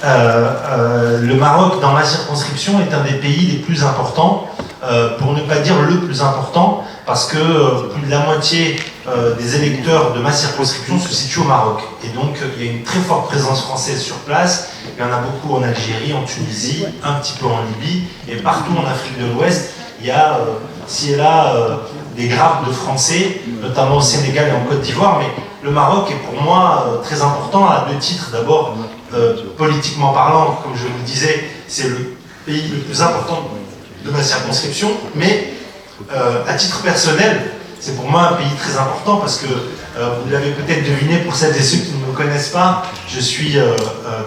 le Maroc, dans ma circonscription, est un des pays les plus importants, pour ne pas dire le plus important, parce que plus de la moitié des électeurs de ma circonscription se situent au Maroc. Et donc, il y a une très forte présence française sur place. Il y en a beaucoup en Algérie, en Tunisie, un petit peu en Libye, et partout en Afrique de l'Ouest, il y a, ci et là, des grappes de Français, notamment au Sénégal et en Côte d'Ivoire. Mais le Maroc est pour moi très important à deux titres. D'abord, politiquement parlant, comme je vous le disais, c'est le pays le plus important de ma circonscription, mais à titre personnel, c'est pour moi un pays très important parce que, vous l'avez peut-être deviné pour celles et ceux qui ne me connaissent pas, je suis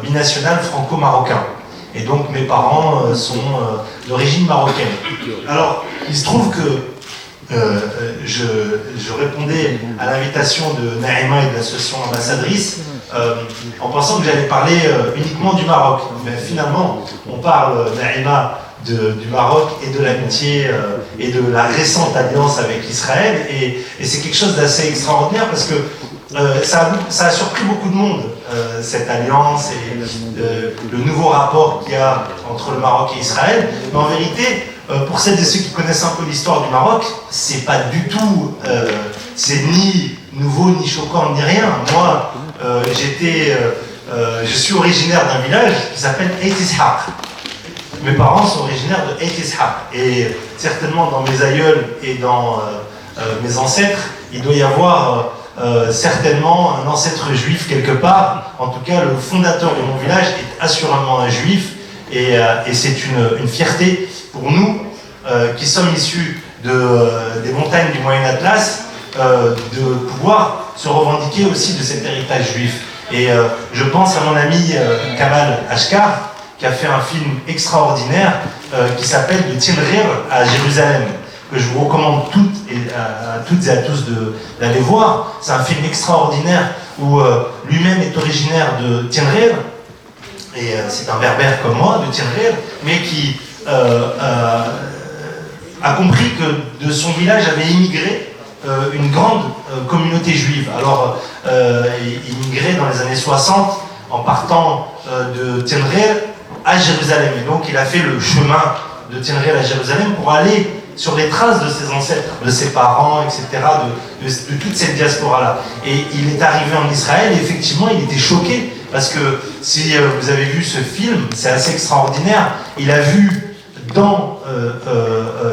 binational franco-marocain. Et donc mes parents sont d'origine marocaine. Alors, il se trouve que je répondais à l'invitation de Naïma et de l'association ambassadrice en pensant que j'allais parler uniquement du Maroc. Mais finalement, on parle, Naïma, du Maroc et de l'amitié et de la récente alliance avec Israël. Et c'est quelque chose d'assez extraordinaire parce que ça a surpris beaucoup de monde, cette alliance et le nouveau rapport qu'il y a entre le Maroc et Israël. Mais en vérité, pour celles et ceux qui connaissent un peu l'histoire du Maroc, c'est pas du tout, c'est ni nouveau, ni choquant, ni rien. Moi, je suis originaire d'un village qui s'appelle Eit Ishaq. Mes parents sont originaires de Eit Ishaq. Et certainement dans mes aïeuls et dans mes ancêtres, il doit y avoir certainement un ancêtre juif quelque part. En tout cas, le fondateur de mon village est assurément un juif. Et c'est une fierté pour nous, qui sommes issus des montagnes du Moyen Atlas, de pouvoir se revendiquer aussi de cet héritage juif. Et je pense à mon ami Kamal Ashkar, qui a fait un film extraordinaire qui s'appelle « De Tinrir à Jérusalem », que je vous recommande à toutes et à tous d'aller voir. C'est un film extraordinaire où lui-même est originaire de Tinrir, et c'est un berbère comme moi, de Tinrir, mais qui a compris que de son village avait immigré une grande communauté juive. Alors, il immigrait dans les années 60 en partant de Tinrir à Jérusalem. Et donc, il a fait le chemin de Tinrir à Jérusalem pour aller sur les traces de ses ancêtres, de ses parents, etc., de toute cette diaspora-là. Et il est arrivé en Israël et effectivement, il était choqué parce que si vous avez vu ce film, c'est assez extraordinaire. Il a vu dans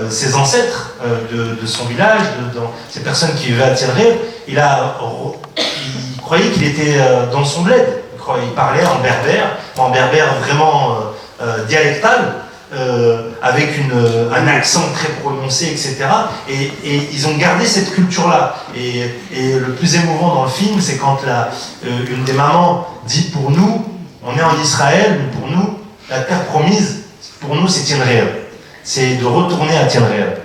ses ancêtres de son village, dans ces personnes qui vivaient à Tinrir, il croyait qu'il était dans son bled. Il parlait en berbère vraiment dialectal, avec un accent très prononcé, etc. Et ils ont gardé cette culture-là. Et le plus émouvant dans le film, c'est quand une des mamans dit, pour nous, on est en Israël, mais pour nous, la terre promise, pour nous, c'est Tinrir. C'est de retourner à Tinrir.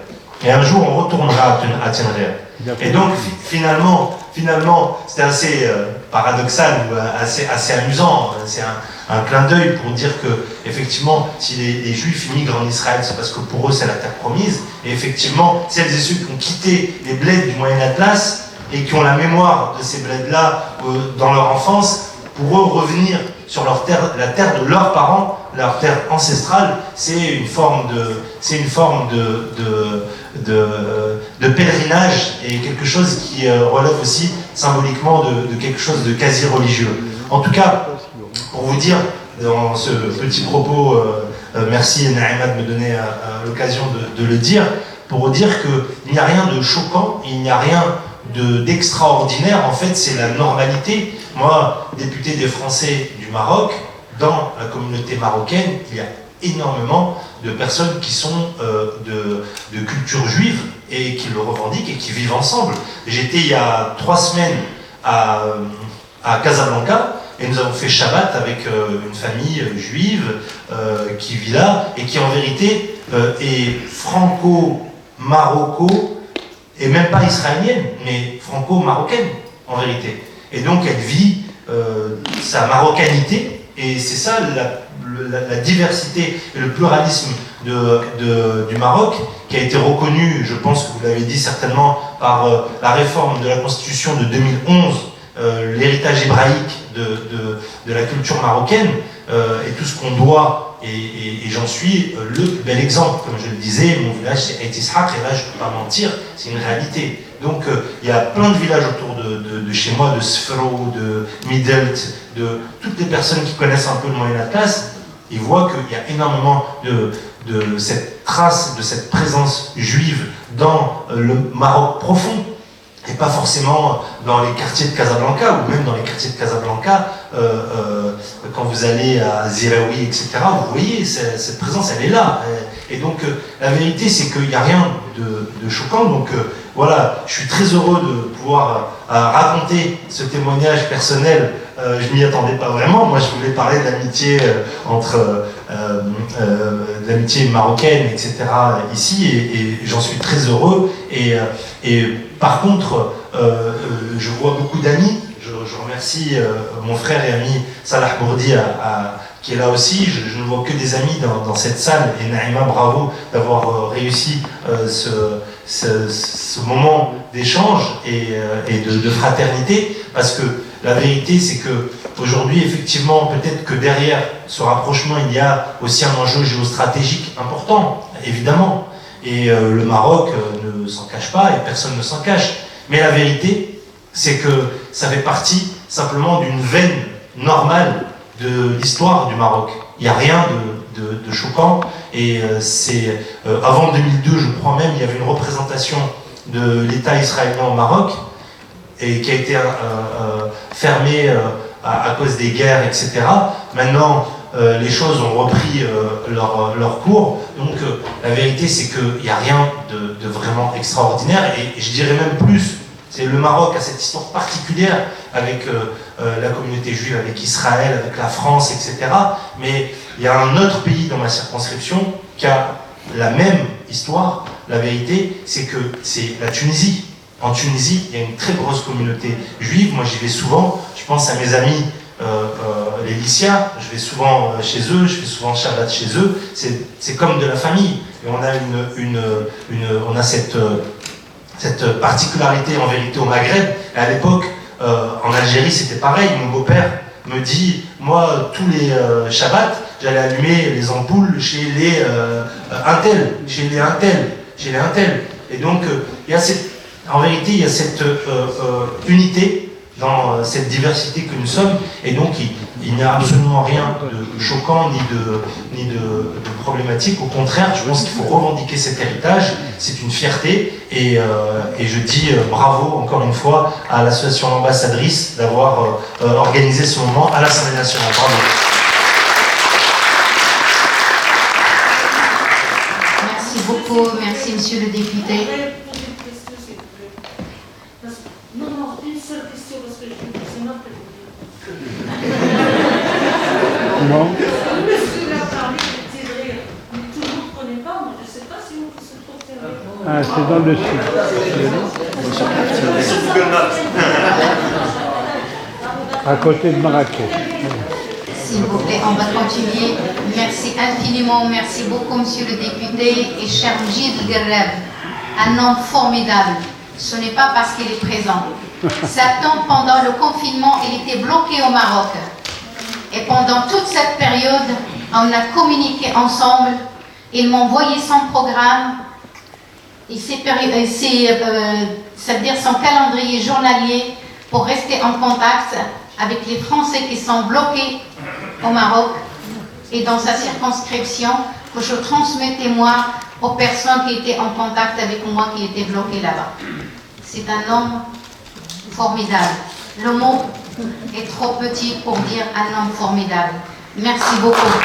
Et un jour, on retournera à Tinrir. Et donc, finalement, c'était assez paradoxal ou assez amusant. C'est un clin d'œil pour dire que, effectivement, si les Juifs immigrent en Israël, c'est parce que pour eux, c'est la terre promise. Et effectivement, celles et ceux qui ont quitté les bleds du Moyen Atlas et qui ont la mémoire de ces bleds-là dans leur enfance, pour eux, revenir sur la terre de leurs parents, leur terre ancestrale, c'est une forme de pèlerinage et quelque chose qui relève aussi symboliquement de quelque chose de quasi religieux. En tout cas, pour vous dire, dans ce petit propos, merci Naïma de me donner l'occasion de le dire, pour vous dire qu'il n'y a rien de choquant, il n'y a rien d'extraordinaire, en fait c'est la normalité. Moi, député des Français du Maroc, dans la communauté marocaine, il y a énormément de personnes qui sont de culture juive et qui le revendiquent et qui vivent ensemble. J'étais il y a 3 semaines à Casablanca et nous avons fait Shabbat avec une famille juive qui vit là et qui en vérité est franco-marocco et même pas israélienne, mais franco-marocaine en vérité. Et donc elle vit sa marocanité, et c'est ça la diversité et le pluralisme du Maroc, qui a été reconnu, je pense que vous l'avez dit certainement, par la réforme de la Constitution de 2011, l'héritage hébraïque de la culture marocaine, et tout ce qu'on doit, et j'en suis le plus bel exemple. Comme je le disais, mon village c'est Eit Ishaq, et là je ne peux pas mentir, c'est une réalité. Donc il y a plein de villages autour de chez moi, de Sfero, de Midelt, de toutes les personnes qui connaissent un peu le Moyen Atlas, ils voient qu'il y a énormément de cette trace, de cette présence juive dans le Maroc profond, et pas forcément dans les quartiers de Casablanca, ou même dans les quartiers de Casablanca, quand vous allez à Ziraoui, etc., vous voyez, cette présence, elle est là. Et donc, la vérité, c'est qu'il n'y a rien de choquant. Donc, voilà, je suis très heureux de pouvoir raconter ce témoignage personnel. Je m'y attendais pas vraiment. Moi, je voulais parler de l'amitié entre l'amitié marocaine, etc. ici, et j'en suis très heureux. Et par contre, je vois beaucoup d'amis. Je remercie mon frère et ami Salah Bourdi qui est là aussi. Je ne vois que des amis dans cette salle. Et Naïma, bravo d'avoir réussi ce moment d'échange et de fraternité, parce que la vérité, c'est que aujourd'hui, effectivement, peut-être que derrière ce rapprochement, il y a aussi un enjeu géostratégique important, évidemment. Et le Maroc ne s'en cache pas, et personne ne s'en cache. Mais la vérité, c'est que ça fait partie simplement d'une veine normale de l'histoire du Maroc. Il n'y a rien de choquant. Et c'est avant 2002, je crois même, il y avait une représentation de l'État israélien au Maroc, et qui a été fermée à cause des guerres, etc. Maintenant, les choses ont repris leur cours. Donc, la vérité, c'est qu'il n'y a rien de vraiment extraordinaire. Et je dirais même plus, c'est le Maroc a cette histoire particulière avec la communauté juive, avec Israël, avec la France, etc. Mais il y a un autre pays dans ma circonscription qui a la même histoire. La vérité, c'est que c'est la Tunisie. En Tunisie, il y a une très grosse communauté juive. Moi, j'y vais souvent. Je pense à mes amis les lycéens. Je vais souvent chez eux. Je fais souvent Shabbat chez eux. C'est comme de la famille. Et on a on a cette particularité en vérité au Maghreb. Et à l'époque, en Algérie, c'était pareil. Mon beau-père me dit, moi, tous les Shabbats, j'allais allumer les ampoules chez les Intel, chez les Intel. Et donc, en vérité, il y a cette unité dans cette diversité que nous sommes, et donc il n'y a absolument rien de choquant ni de problématique. Au contraire, je pense qu'il faut revendiquer cet héritage, c'est une fierté, et je dis bravo encore une fois à l'association L'Ambassadrice d'avoir organisé ce moment à l'Assemblée nationale. Bravo. Merci beaucoup, merci monsieur le député. Non. Monsieur l'a parlé de Tigre, mais tout le monde ne connaît pas, moi je ne sais pas si vous se trouvez. Ah, c'est dans le sud. À côté de Marrakech. S'il vous plaît, on va continuer. Merci infiniment, merci beaucoup monsieur le député et cher Gilles Guerreb, un homme formidable. Ce n'est pas parce qu'il est présent. Satan, pendant le confinement, il était bloqué au Maroc. Et pendant toute cette période, on a communiqué ensemble. Il m'a envoyé son programme, c'est-à-dire son calendrier journalier pour rester en contact avec les Français qui sont bloqués au Maroc et dans sa circonscription, que je transmettais moi aux personnes qui étaient en contact avec moi, qui étaient bloquées là-bas. C'est un homme formidable. Le mot est trop petit pour dire un homme formidable. Merci beaucoup.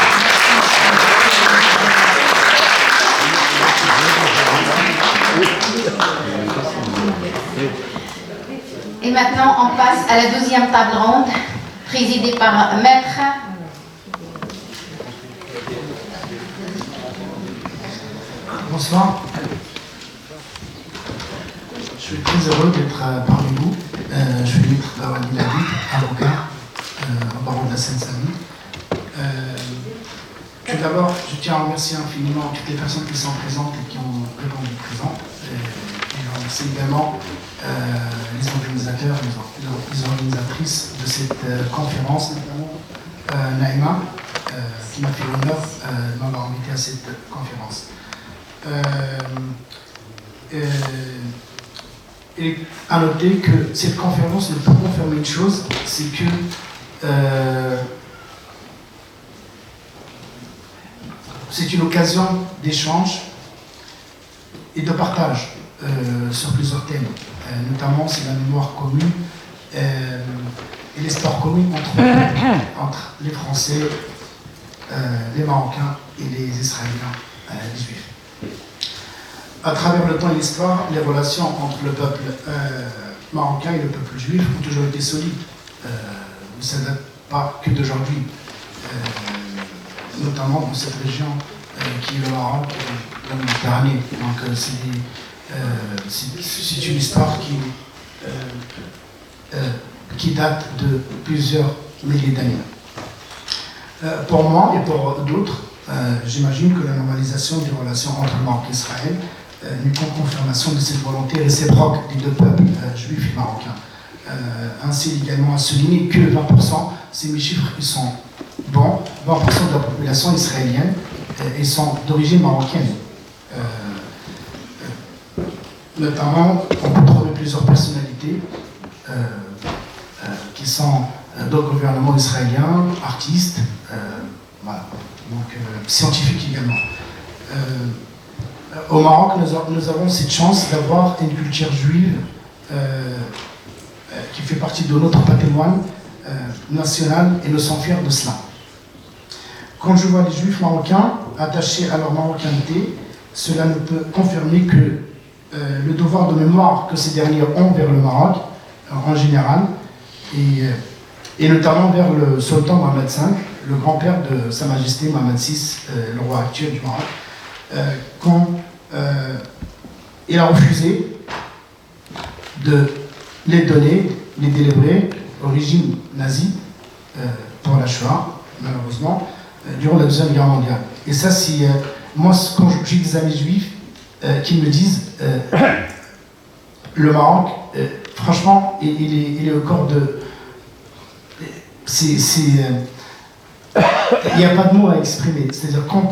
Et maintenant, on passe à la deuxième table ronde. présidée par Maître Bonsoir. Je suis très heureux d'être parmi vous. Je suis Maître Bawali Labid, avocat au barreau de la Seine-Saint-Denis. Tout d'abord, je tiens à remercier infiniment toutes les personnes qui sont présentes et qui ont répondu présentes. Et je remercie également les organisateurs, les organisatrices de cette conférence, notamment Naïma, qui m'a fait l'honneur de m'avoir invité à cette conférence. Et à noter que cette conférence ne peut confirmer une chose, c'est que c'est une occasion d'échange et de partage sur plusieurs thèmes. Notamment, c'est la mémoire commune et l'histoire commune entre les Français, les Marocains et les Israéliens, les Juifs. À travers le temps et l'histoire, les relations entre le peuple marocain et le peuple juif ont toujours été solides. Ça ne date pas que d'aujourd'hui, notamment dans cette région qui est le Maroc et la Méditerranée. Donc c'est une histoire qui date de plusieurs milliers d'années. Pour moi et pour d'autres, j'imagine que la normalisation des relations entre le Maroc et Israël n'est qu'une confirmation de cette volonté réciproque des deux peuples, juifs et marocains. Ainsi également à souligner que 20%, ces mes chiffres ils sont bons, 20% de la population israélienne ils sont d'origine marocaine. Notamment, on peut trouver plusieurs personnalités qui sont dans le gouvernement israélien, artistes, voilà. Donc scientifiques également. Au Maroc, nous avons cette chance d'avoir une culture juive qui fait partie de notre patrimoine national et nous sommes fiers de cela. Quand je vois les juifs marocains attachés à leur marocanité, cela ne peut confirmer que le devoir de mémoire que ces derniers ont vers le Maroc en général et notamment vers le sultan Mohamed V, le grand-père de Sa Majesté Mohamed VI, le roi actuel du Maroc, quand il a refusé de les donner, les délivrer au régime nazi pour la Shoah, malheureusement, durant la Deuxième Guerre mondiale. Et ça, c'est... moi, quand j'ai des amis juifs qui me disent le Maroc, franchement, il est au corps de... il n'y a pas de mots à exprimer. C'est-à-dire, quand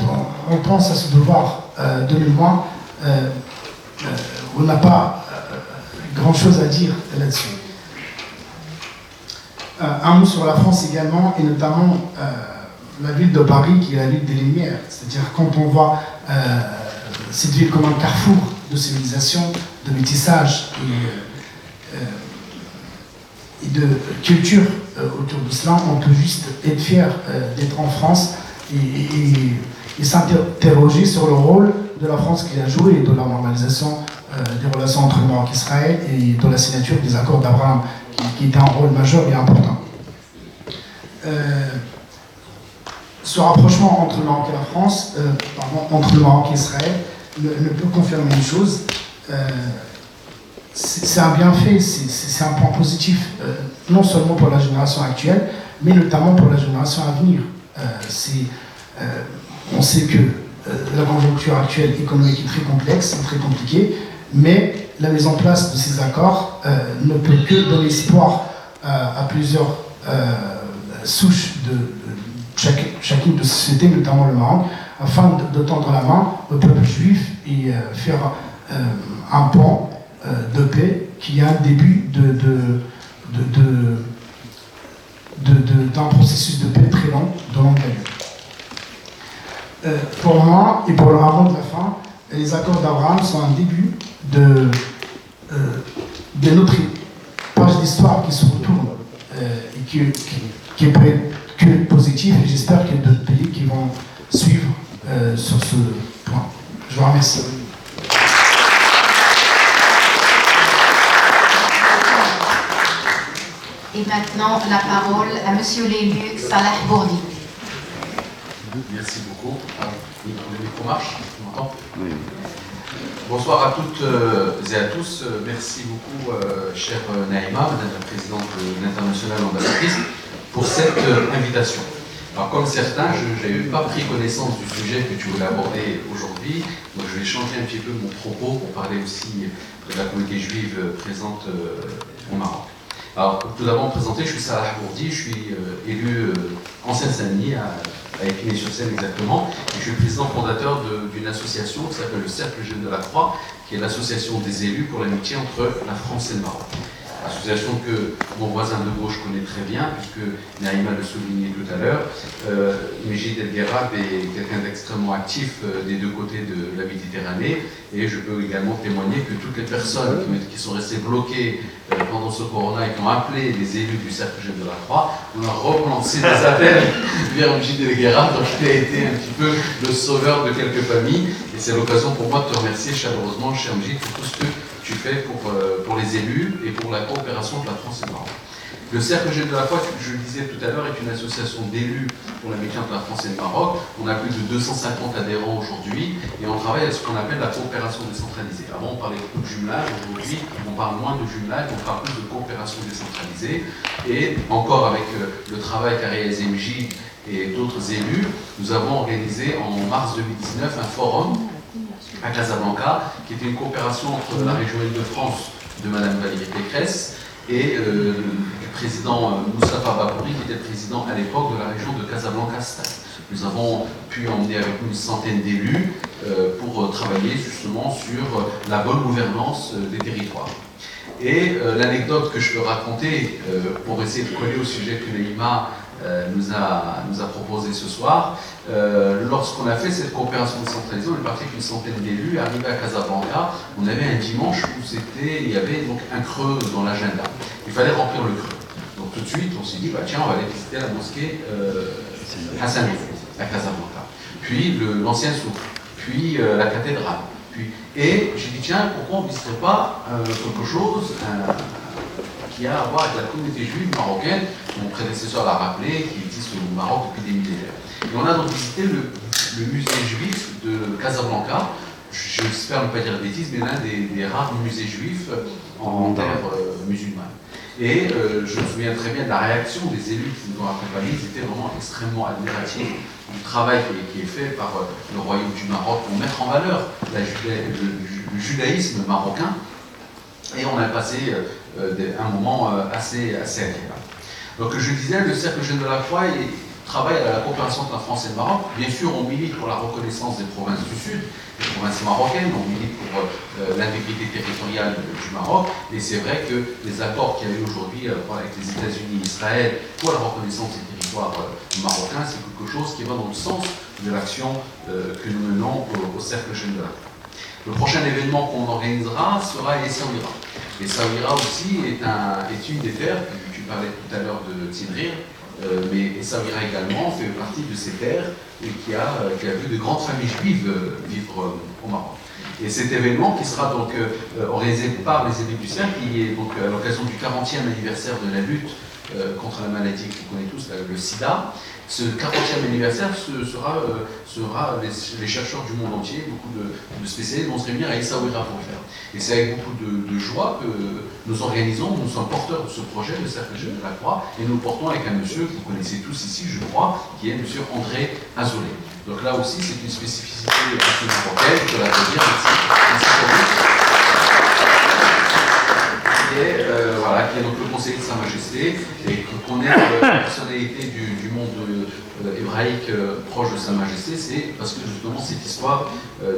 on pense à ce devoir de mémoire, on n'a pas grand-chose à dire là-dessus. Un mot sur la France également, et notamment la ville de Paris, qui est la ville des Lumières. C'est-à-dire, quand on voit cette ville comme un carrefour de civilisation, de métissage et de culture autour de cela, on peut juste être fier d'être en France et s'interroger sur le rôle de la France qui a joué dans la normalisation des relations entre le Maroc et Israël et dans la signature des accords d'Abraham, qui était un rôle majeur et important. Ce rapprochement entre le Maroc et la France, entre le Maroc et Israël, ne peut confirmer une chose. C'est un bienfait, c'est un point positif, non seulement pour la génération actuelle, mais notamment pour la génération à venir. On sait que la conjoncture actuelle économique est très complexe, très compliquée, mais la mise en place de ces accords ne peut que donner espoir à plusieurs souches de chacune de sociétés, notamment le Maroc, afin de tendre la main au peuple juif et faire un pont de paix qui est un début d'un processus de paix très long dans longue durée. Pour moi, et pour le avant de la fin, les accords d'Abraham sont un début de notre page d'histoire qui se retourne et qui peut être que positif, et j'espère qu'il y a d'autres pays qui vont suivre sur ce point. Je vous remercie. Et maintenant la parole à Monsieur l'élu Salah Bourdi. Merci beaucoup. Le micro marche, on m'entend ? Oui. Bonsoir à toutes et à tous. Merci beaucoup, chère Naïma, Madame la Présidente de l'Internationale ambassadrice, pour cette invitation. Alors, comme certains, je n'avais pas pris connaissance du sujet que tu voulais aborder aujourd'hui, donc je vais changer un petit peu mon propos pour parler aussi de la communauté juive présente au Maroc. Alors, tout d'abord, me présenter, je suis Salah Bourdi, je suis élu en Seine-Saint-Denis, à Épinay-sur-Seine exactement, et je suis président fondateur d'une association qui s'appelle le Cercle Jeune de la Croix, qui est l'association des élus pour l'amitié entre la France et le Maroc. Association que mon voisin de gauche connaît très bien, puisque Naïma le soulignait tout à l'heure. Mejid El Guerrab est quelqu'un d'extrêmement actif des deux côtés de la Méditerranée, et je peux également témoigner que toutes les personnes qui sont restées bloquées pendant ce corona et qui ont appelé les élus du Cercle Jeune de la Croix, on a relancé des appels vers Mejid El Guerrab, donc il a été un petit peu le sauveur de quelques familles, et c'est l'occasion pour moi de te remercier chaleureusement, cher Mejid, pour tout ce que tu fais pour les élus et pour la coopération de la France et le Maroc. Le Cercle Jeune de la Croix, je le disais tout à l'heure, est une association d'élus pour l'amitié entre la France et le Maroc. On a plus de 250 adhérents aujourd'hui et on travaille à ce qu'on appelle la coopération décentralisée. Avant, on parlait beaucoup de jumelage, aujourd'hui, on parle moins de jumelage, on parle plus de coopération décentralisée. Et encore avec le travail qu'a réalisé MJ et d'autres élus, nous avons organisé en mars 2019 un forum à Casablanca, qui était une coopération entre la région Île-de-France de Madame Valérie Pécresse et du président Moustapha Babouri, qui était le président à l'époque de la région de Casablanca-Stade. Nous avons pu emmener avec nous une centaine d'élus pour travailler justement sur la bonne gouvernance des territoires. Et l'anecdote que je peux raconter pour essayer de coller au sujet que Naïma nous a proposé ce soir, lorsqu'on a fait cette coopération décentralisée, on est parti avec une centaine d'élus, arrivé à Casablanca, on avait un dimanche où il y avait donc un creux dans l'agenda. Il fallait remplir le creux. Donc tout de suite, on s'est dit, bah, tiens, on va aller visiter la mosquée Hassan à Casablanca, puis l'ancien souk, puis la cathédrale. Et j'ai dit, tiens, pourquoi on ne visiterait pas quelque chose qui a à voir avec la communauté juive marocaine, mon prédécesseur l'a rappelé, qui existe au Maroc depuis des millénaires. Et on a donc visité le musée juif de Casablanca, j'espère ne pas dire de bêtises, mais l'un des rares musées juifs en terre musulmane. Et je me souviens très bien de la réaction des élus qui nous ont accompagnés, ils étaient vraiment extrêmement admiratifs du travail qui est fait par le Royaume du Maroc pour mettre en valeur le judaïsme marocain. Et on a passé un moment assez agréable. Donc je disais, le Cercle Jeune de la Croix travaille à la coopération entre la France et le Maroc. Bien sûr, on milite pour la reconnaissance des provinces du Sud, des provinces marocaines, on milite pour l'intégrité territoriale du Maroc, et c'est vrai que les accords qu'il y a eu aujourd'hui avec les États-Unis et Israël pour la reconnaissance des territoires marocains, c'est quelque chose qui va dans le sens de l'action que nous menons au Cercle Jeune de la Croix. Le prochain événement qu'on organisera sera Essaouira. Essaouira aussi est une des terres, tu parlais tout à l'heure de Tidrir, mais Essaouira également fait partie de ces terres et qui a vu de grandes familles juives vivre au Maroc. Et cet événement qui sera donc organisé par les élus du Cercle, qui est donc à l'occasion du 40e anniversaire de la lutte contre la maladie que vous connaissez tous, le sida. Ce 40e anniversaire sera les chercheurs du monde entier, beaucoup de spécialistes vont se réunir à Essaouira pour le faire. Et c'est avec beaucoup de joie que nous organisons, nous sommes porteurs de ce projet, le Cercle Jeune de la Croix, et nous le portons avec un monsieur que vous connaissez tous ici, je crois, qui est monsieur André Azoulay. Donc là aussi, c'est une spécificité absolument marocaine, je te la veux dire, merci pour vous. Et voilà, qui est donc le conseiller de Sa Majesté, et qu'on est la personnalité du monde hébraïque proche de Sa Majesté, c'est parce que justement cette histoire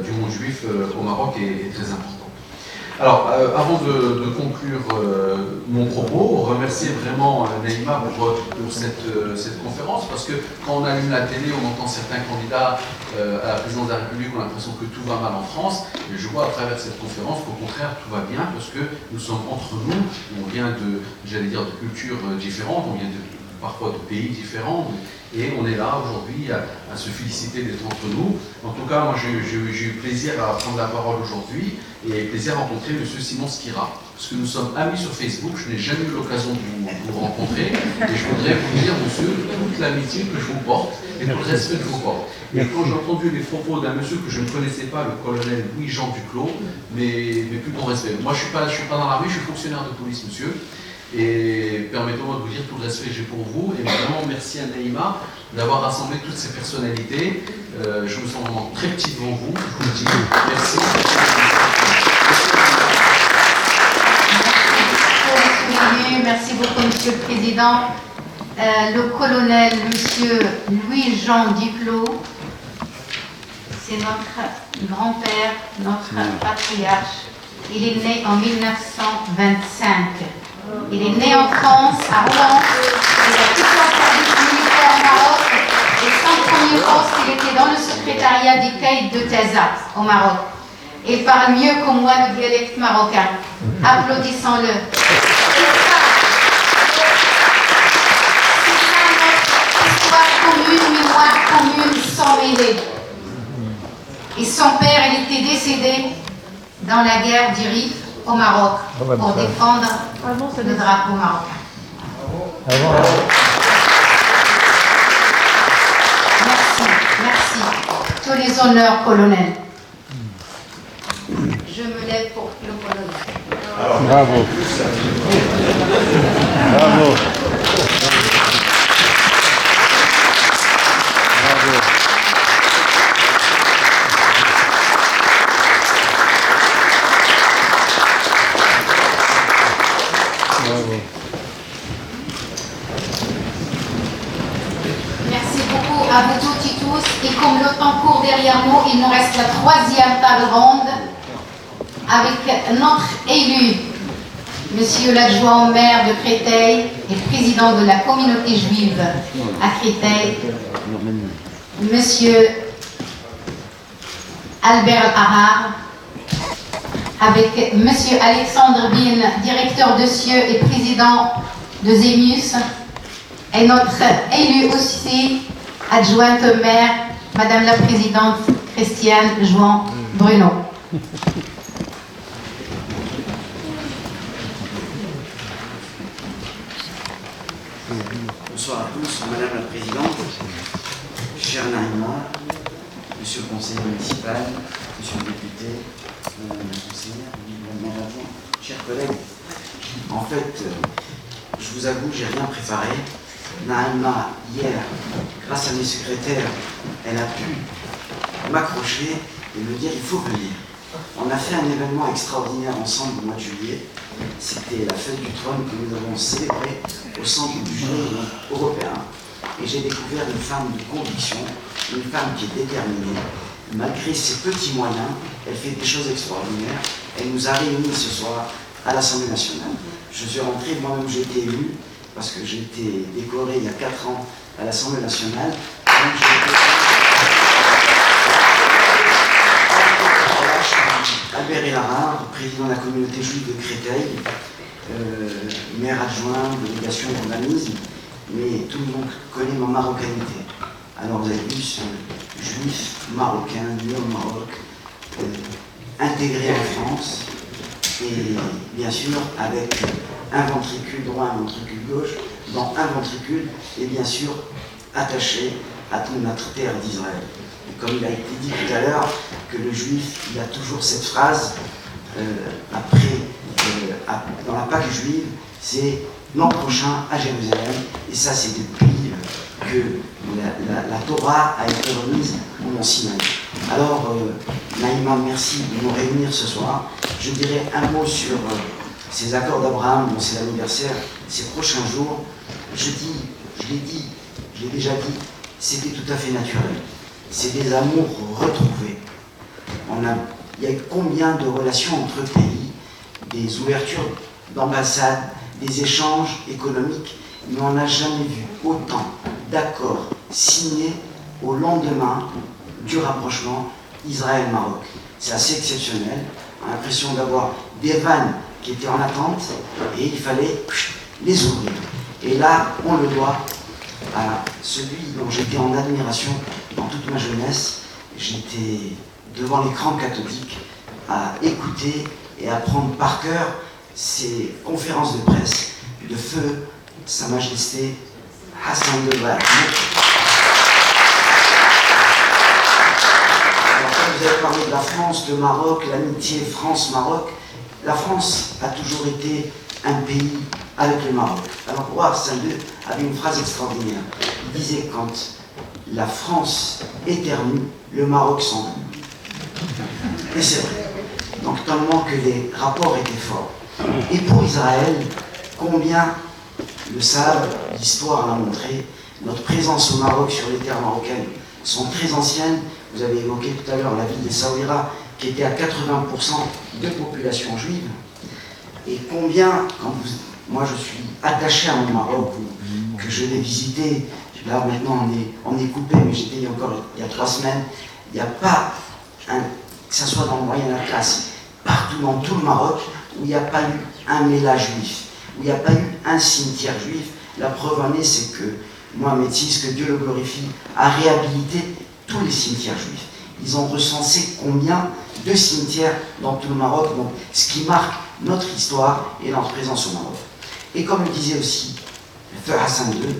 du monde juif au Maroc est très importante. Alors, avant de conclure mon propos, remercier vraiment Naïma pour cette conférence, parce que quand on allume la télé, on entend certains candidats à la présidence de la République, on a l'impression que tout va mal en France, et je vois à travers cette conférence qu'au contraire, tout va bien, parce que nous sommes entre nous, on vient de cultures différentes, on vient parfois de pays différents, et on est là aujourd'hui à se féliciter d'être entre nous. En tout cas, moi j'ai eu plaisir à prendre la parole aujourd'hui et plaisir à rencontrer M. Simon Skira, parce que nous sommes amis sur Facebook, je n'ai jamais eu l'occasion de vous rencontrer, et je voudrais vous dire, monsieur, toute l'amitié que je vous porte, et tout le respect que je vous porte. Et quand j'ai entendu les propos d'un monsieur que je ne connaissais pas, le colonel Louis-Jean Duclos, mais plus grand respect. Moi, je suis pas dans l'armée, je suis fonctionnaire de police, monsieur. Et permettez-moi de vous dire tout le respect que j'ai pour vous. Et vraiment, merci à Naïma d'avoir rassemblé toutes ces personnalités. Je me sens vraiment très petit devant vous, je vous le dis. Merci. Merci beaucoup, Monsieur le Président. Le colonel, Monsieur Louis-Jean Duclos, c'est notre grand-père, notre patriarche. Il est né en 1925. Il est né en France, à Rouen. Il a tout son service militaire au Maroc. Et son premier poste, il était dans le secrétariat du Caïd de Taza, au Maroc. Il parle mieux que moi le dialecte marocain. Applaudissons-le. Commune, mémoire commune, sans mêlée. Et son père, il était décédé dans la guerre du Rif au Maroc pour défendre le drapeau marocain. Merci. Tous les honneurs, colonel. Je me lève pour le colonel. Bravo. Bravo. Merci beaucoup à vous toutes et tous. Et comme le temps court derrière nous, il nous reste la troisième table ronde avec notre élu, Monsieur l'adjoint au maire de Créteil et président de la communauté juive à Créteil, Monsieur Albert Harrar, avec Monsieur Alexandre Bin, directeur de Cieux et président de Zémus, et notre élu aussi, adjointe au maire, Madame la Présidente Christiane Jouan Bruno. Bonsoir à tous, Madame la Présidente, chère Naïma, Monsieur le Conseiller municipal, Monsieur le député, Madame la conseillère, Madame la adjointe, chers collègues. En fait, je vous avoue, j'ai rien préparé. Naïma, hier, grâce à mes secrétaires, elle a pu m'accrocher et me dire il faut venir. On a fait un événement extraordinaire ensemble au mois de juillet. C'était la fête du trône que nous avons célébrée au centre du jury européen. Et j'ai découvert une femme de conviction, une femme qui est déterminée. Malgré ses petits moyens, elle fait des choses extraordinaires. Elle nous a réunis ce soir à l'Assemblée nationale. Je suis rentré, moi-même j'ai été élu, parce que j'ai été décoré il y a 4 ans à l'Assemblée nationale. Donc, Albert Harrar, président de la communauté juive de Créteil, maire adjoint, délégation d'urbanisme, mais tout le monde connaît ma marocanité. Alors vous avez vu ce juif marocain, né au Maroc, intégré en France, et bien sûr avec un ventricule droit, un ventricule gauche, dans un ventricule, et bien sûr attaché à toute notre terre d'Israël. Et comme il a été dit tout à l'heure, que le juif, il a toujours cette phrase, dans la Pâque juive, c'est l'an prochain à Jérusalem, et ça c'est depuis que la Torah a été remise au Mont Sinaï. Alors, Naïma, merci de nous réunir ce soir. Je dirais un mot sur ces accords d'Abraham, dont c'est l'anniversaire, ces prochains jours. Je l'ai déjà dit, c'était tout à fait naturel. C'est des amours retrouvés. Il y a combien de relations entre pays, des ouvertures d'ambassades, des échanges économiques, mais on n'a jamais vu autant d'accords signés au lendemain du rapprochement Israël-Maroc. C'est assez exceptionnel. On a l'impression d'avoir des vannes qui étaient en attente et il fallait les ouvrir. Et là, on le doit à celui dont j'étais en admiration dans toute ma jeunesse. J'étais devant l'écran cathodique à écouter et à prendre par cœur ces conférences de presse de feu Sa Majesté Hassan II. Alors, comme vous avez parlé de la France, le Maroc, l'amitié France-Maroc, la France a toujours été un pays avec le Maroc. Alors, roi Hassan II avait une phrase extraordinaire. Il disait, quand la France éternue, le Maroc s'en va. Et c'est vrai. Donc, tellement que les rapports étaient forts. Et pour Israël, combien le savent, l'histoire l'a montré, notre présence au Maroc sur les terres marocaines sont très anciennes. Vous avez évoqué tout à l'heure la ville de Saouira, qui était à 80% de population juive. Et combien, moi je suis attaché à mon Maroc, que je l'ai visité, là maintenant on est coupé, mais j'étais encore il y a 3 semaines, il n'y a pas, que ce soit dans le Moyen Atlas, partout dans tout le Maroc, où il n'y a pas eu un ménage juif, où il n'y a pas eu un cimetière juif. La preuve en est, c'est que Mohamed VI, que Dieu le glorifie, a réhabilité tous les cimetières juifs. Ils ont recensé combien de cimetières dans tout le Maroc, donc ce qui marque notre histoire et notre présence au Maroc. Et comme le disait aussi le feu Hassan II,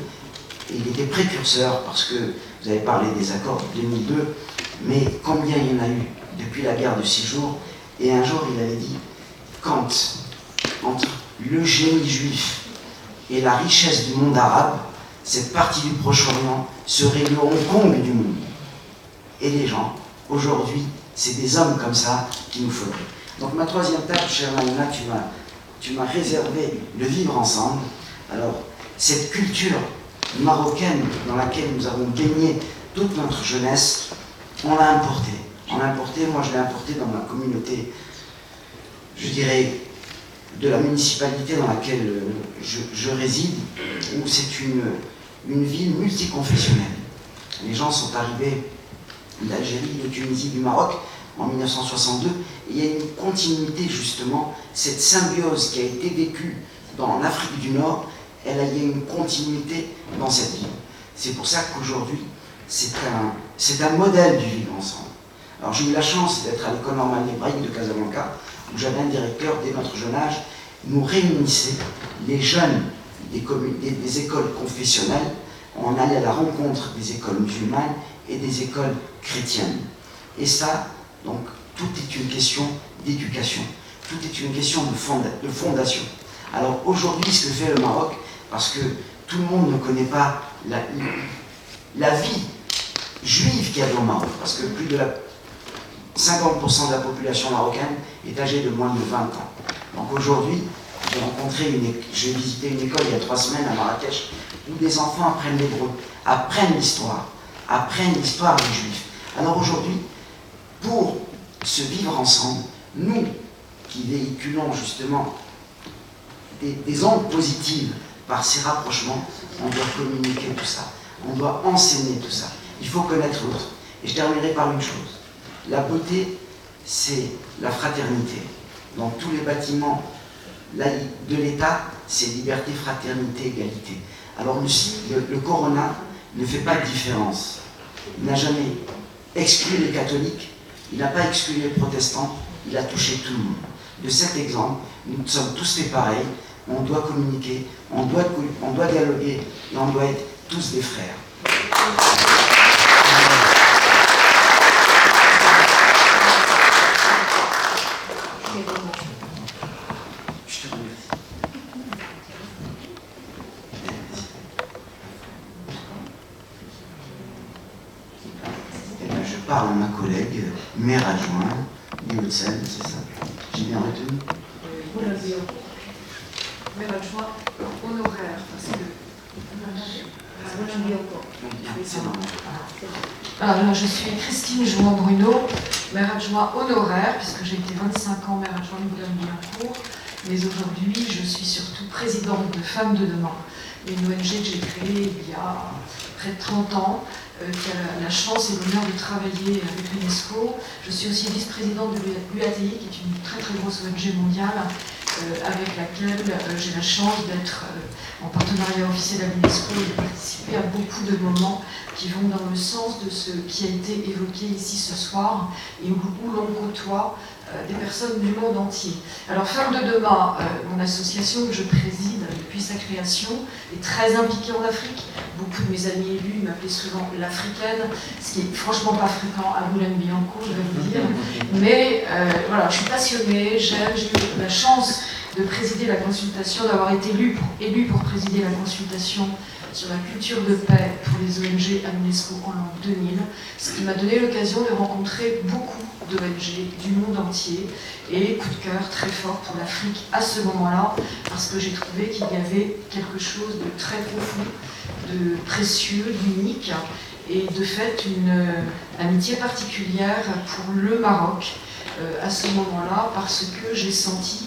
il était précurseur, parce que vous avez parlé des accords de 2002, mais combien il y en a eu depuis la guerre de 6 jours, et un jour il avait dit, quand entre le génie juif et la richesse du monde arabe, cette partie du Proche-Orient serait le Hong Kong du monde. Et les gens, aujourd'hui, c'est des hommes comme ça qu'il nous faudrait. Donc ma troisième table, chère Naïma, tu m'as réservé le vivre ensemble. Alors, cette culture marocaine dans laquelle nous avons baigné toute notre jeunesse, on l'a importée. Moi je l'ai importée dans ma communauté, je dirais, de la municipalité dans laquelle je réside, où c'est une ville multiconfessionnelle. Les gens sont arrivés d'Algérie, de Tunisie, du Maroc en 1962, et il y a une continuité justement, cette symbiose qui a été vécue dans l'Afrique du Nord, il y a une continuité dans cette ville. C'est pour ça qu'aujourd'hui, c'est un modèle du vivre ensemble. Alors j'ai eu la chance d'être à l'école normale hébraïque de Casablanca, où j'avais un directeur dès notre jeune âge, nous réunissait les jeunes des écoles confessionnelles, on allait à la rencontre des écoles musulmanes et des écoles chrétiennes. Et ça, donc, tout est une question d'éducation, tout est une question de fondation. Alors aujourd'hui, ce que fait le Maroc, parce que tout le monde ne connaît pas la vie juive qu'il y a au Maroc, parce que plus de 50% de la population marocaine est âgée de moins de 20 ans. Donc aujourd'hui, j'ai visité une école il y a 3 semaines à Marrakech, où des enfants apprennent l'hébreu, apprennent l'histoire des Juifs. Alors aujourd'hui, pour se vivre ensemble, nous qui véhiculons justement des ondes positives par ces rapprochements, on doit communiquer tout ça, on doit enseigner tout ça. Il faut connaître l'autre. Et je terminerai par une chose. La beauté, c'est la fraternité. Dans tous les bâtiments de l'État, c'est liberté, fraternité, égalité. Alors le Corona ne fait pas de différence. Il n'a jamais exclu les catholiques, il n'a pas exclu les protestants, il a touché tout le monde. De cet exemple, nous sommes tous faits pareils, on doit communiquer, on doit dialoguer et on doit être tous des frères. Je te remercie. Je parle à ma collègue, maire adjoint, des Hauts-de-Seine, c'est ça. J'ai bien retenu. Maire adjoint honoraire, parce que... Alors là, je suis Christine Jouan-Bruno, maire adjoint honoraire, puisque j'ai été 25 ans maire adjoint de Boulogne-Billancourt, mais aujourd'hui, je suis surtout présidente de Femmes de Demain, une ONG que j'ai créée il y a près de 30 ans, qui a la chance et l'honneur de travailler avec l'UNESCO. Je suis aussi vice-présidente de l'UATI, qui est une très très grosse ONG mondiale, avec laquelle j'ai la chance d'être en partenariat officiel à l'UNESCO et de participer à beaucoup de moments qui vont dans le sens de ce qui a été évoqué ici ce soir et où l'on côtoie des personnes du monde entier. Alors Femmes de Demain, mon association que je préside depuis sa création, est très impliquée en Afrique. Beaucoup de mes amis élus m'appelaient souvent l'Africaine, ce qui est franchement pas fréquent à Boulogne-Billancourt, je vais vous dire. Mais voilà, je suis passionnée, j'aime, j'ai eu la chance de présider la consultation, d'avoir été élue pour présider la consultation sur la culture de paix pour les ONG à l'UNESCO en l'an 2000, ce qui m'a donné l'occasion de rencontrer beaucoup d'ONG du monde entier et coup de cœur très fort pour l'Afrique à ce moment-là, parce que j'ai trouvé qu'il y avait quelque chose de très profond, de précieux, d'unique et de fait une amitié particulière pour le Maroc à ce moment-là, parce que j'ai senti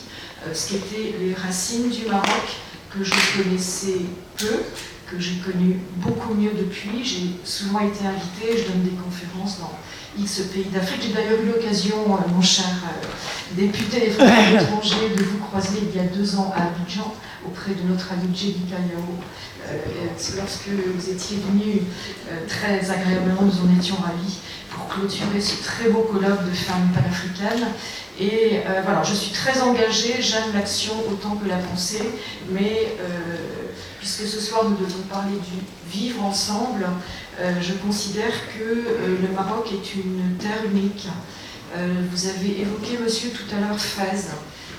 ce qu'étaient les racines du Maroc que je connaissais peu, que j'ai connu beaucoup mieux depuis. J'ai souvent été invitée, je donne des conférences dans X pays d'Afrique. J'ai d'ailleurs eu l'occasion, mon cher député des Français de l'étranger, de vous croiser il y a 2 ans à Abidjan, auprès de notre ami Djedi Kayao. Lorsque vous étiez venu très agréablement, nous en étions ravis pour clôturer ce très beau colloque de femmes panafricaines. Et voilà, je suis très engagée, j'aime l'action autant que la pensée, mais puisque ce soir nous devons parler du vivre ensemble, je considère que le Maroc est une terre unique. Vous avez évoqué, monsieur, tout à l'heure Fès,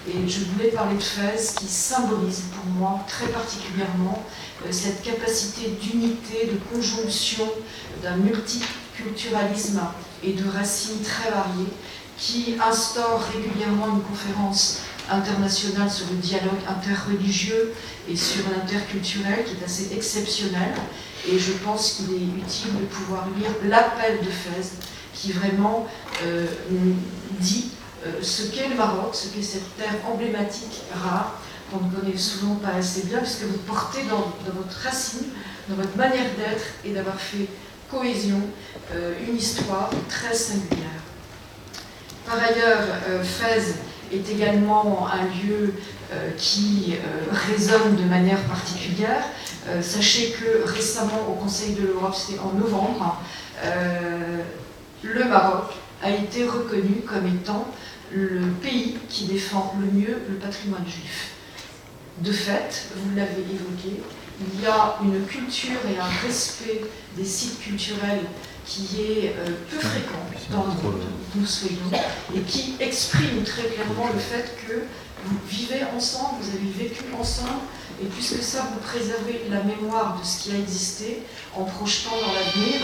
et je voulais parler de Fès qui symbolise pour moi très particulièrement cette capacité d'unité, de conjonction, d'un multiculturalisme et de racines très variées, qui instaure régulièrement une conférence internationale sur le dialogue interreligieux et sur l'interculturel qui est assez exceptionnelle. Et je pense qu'il est utile de pouvoir lire l'appel de Fès qui vraiment dit ce qu'est le Maroc, ce qu'est cette terre emblématique, rare, qu'on ne connaît souvent pas assez bien, puisque vous portez dans votre racine, dans votre manière d'être et d'avoir fait cohésion, une histoire très singulière. Par ailleurs, Fès est également un lieu qui résonne de manière particulière. Sachez que récemment, au Conseil de l'Europe, c'était en novembre, le Maroc a été reconnu comme étant le pays qui défend le mieux le patrimoine juif. De fait, vous l'avez évoqué, il y a une culture et un respect des sites culturels qui est peu fréquent dans le monde où nous soyons et qui exprime très clairement le fait que vous vivez ensemble, vous avez vécu ensemble, et puisque ça, vous préservez la mémoire de ce qui a existé en projetant dans l'avenir,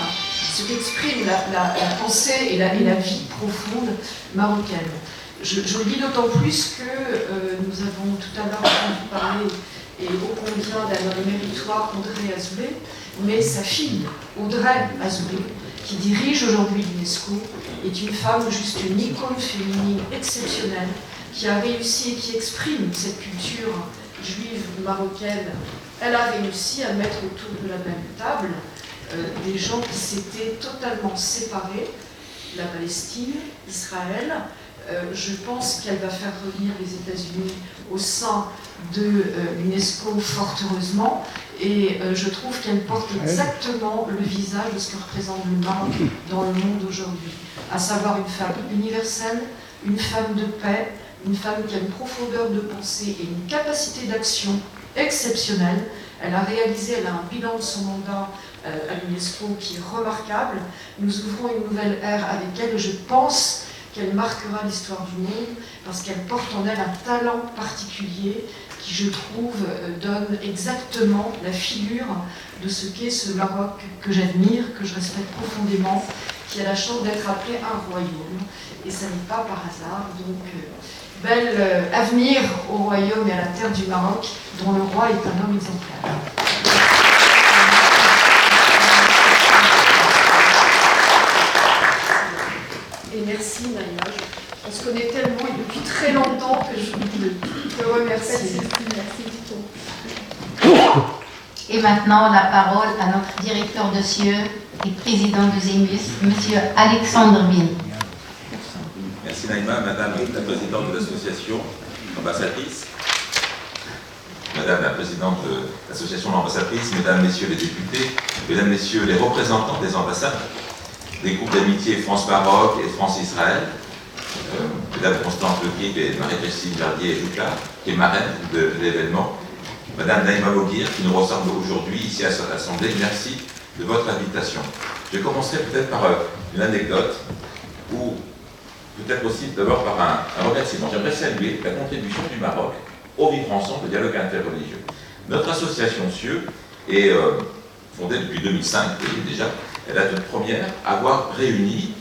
ce qu'exprime la pensée et la vie profonde marocaine. Je le dis d'autant plus que nous avons tout à l'heure entendu parler et ô combien d'un homme méritoire, Audrey Azoulay, mais sa fille, Audrey Azoulay, qui dirige aujourd'hui l'UNESCO, est une femme juste une icône féminine exceptionnelle, qui a réussi et qui exprime cette culture juive marocaine. Elle a réussi à mettre autour de la même table des gens qui s'étaient totalement séparés, la Palestine, Israël. Je pense qu'elle va faire revenir les États-Unis au sein de l'UNESCO fort heureusement, et je trouve qu'elle porte exactement le visage de ce que représente le Maroc dans le monde aujourd'hui, à savoir une femme universelle, une femme de paix, une femme qui a une profondeur de pensée et une capacité d'action exceptionnelle. Elle a un bilan de son mandat à l'UNESCO qui est remarquable. Nous ouvrons une nouvelle ère avec elle et je pense qu'elle marquera l'histoire du monde parce qu'elle porte en elle un talent particulier qui, je trouve, donne exactement la figure de ce qu'est ce Maroc que j'admire, que je respecte profondément, qui a la chance d'être appelé un royaume. Et ça n'est pas par hasard. Donc, bel avenir au royaume et à la terre du Maroc, dont le roi est un homme exemplaire. Et merci Naïma, on se connaît tellement et depuis très longtemps que je te remercie. Et maintenant, la parole à notre directeur de CIE et président de Zémus, M. Alexandre Bin. Merci Naïma, Madame la Présidente de l'association, ambassadrice. Madame la Présidente de l'Association de l'Ambassadrice, Mesdames, Messieurs les députés, Mesdames, Messieurs les représentants des ambassades, des groupes d'amitié France-Maroc et France-Israël, Mesdames Constance Le Grip et Marie-Christine Verdier-Joucla, qui est marraine de l'événement, Madame Naïma Boguir, qui nous ressemble aujourd'hui ici à l'Assemblée, merci de votre invitation. Je commencerai peut-être par une anecdote, ou peut-être aussi d'abord par un remerciement. J'aimerais saluer la contribution du Maroc au vivre ensemble, le dialogue interreligieux. Notre association CIeux est fondée depuis 2005 déjà. Elle a toute première à avoir réuni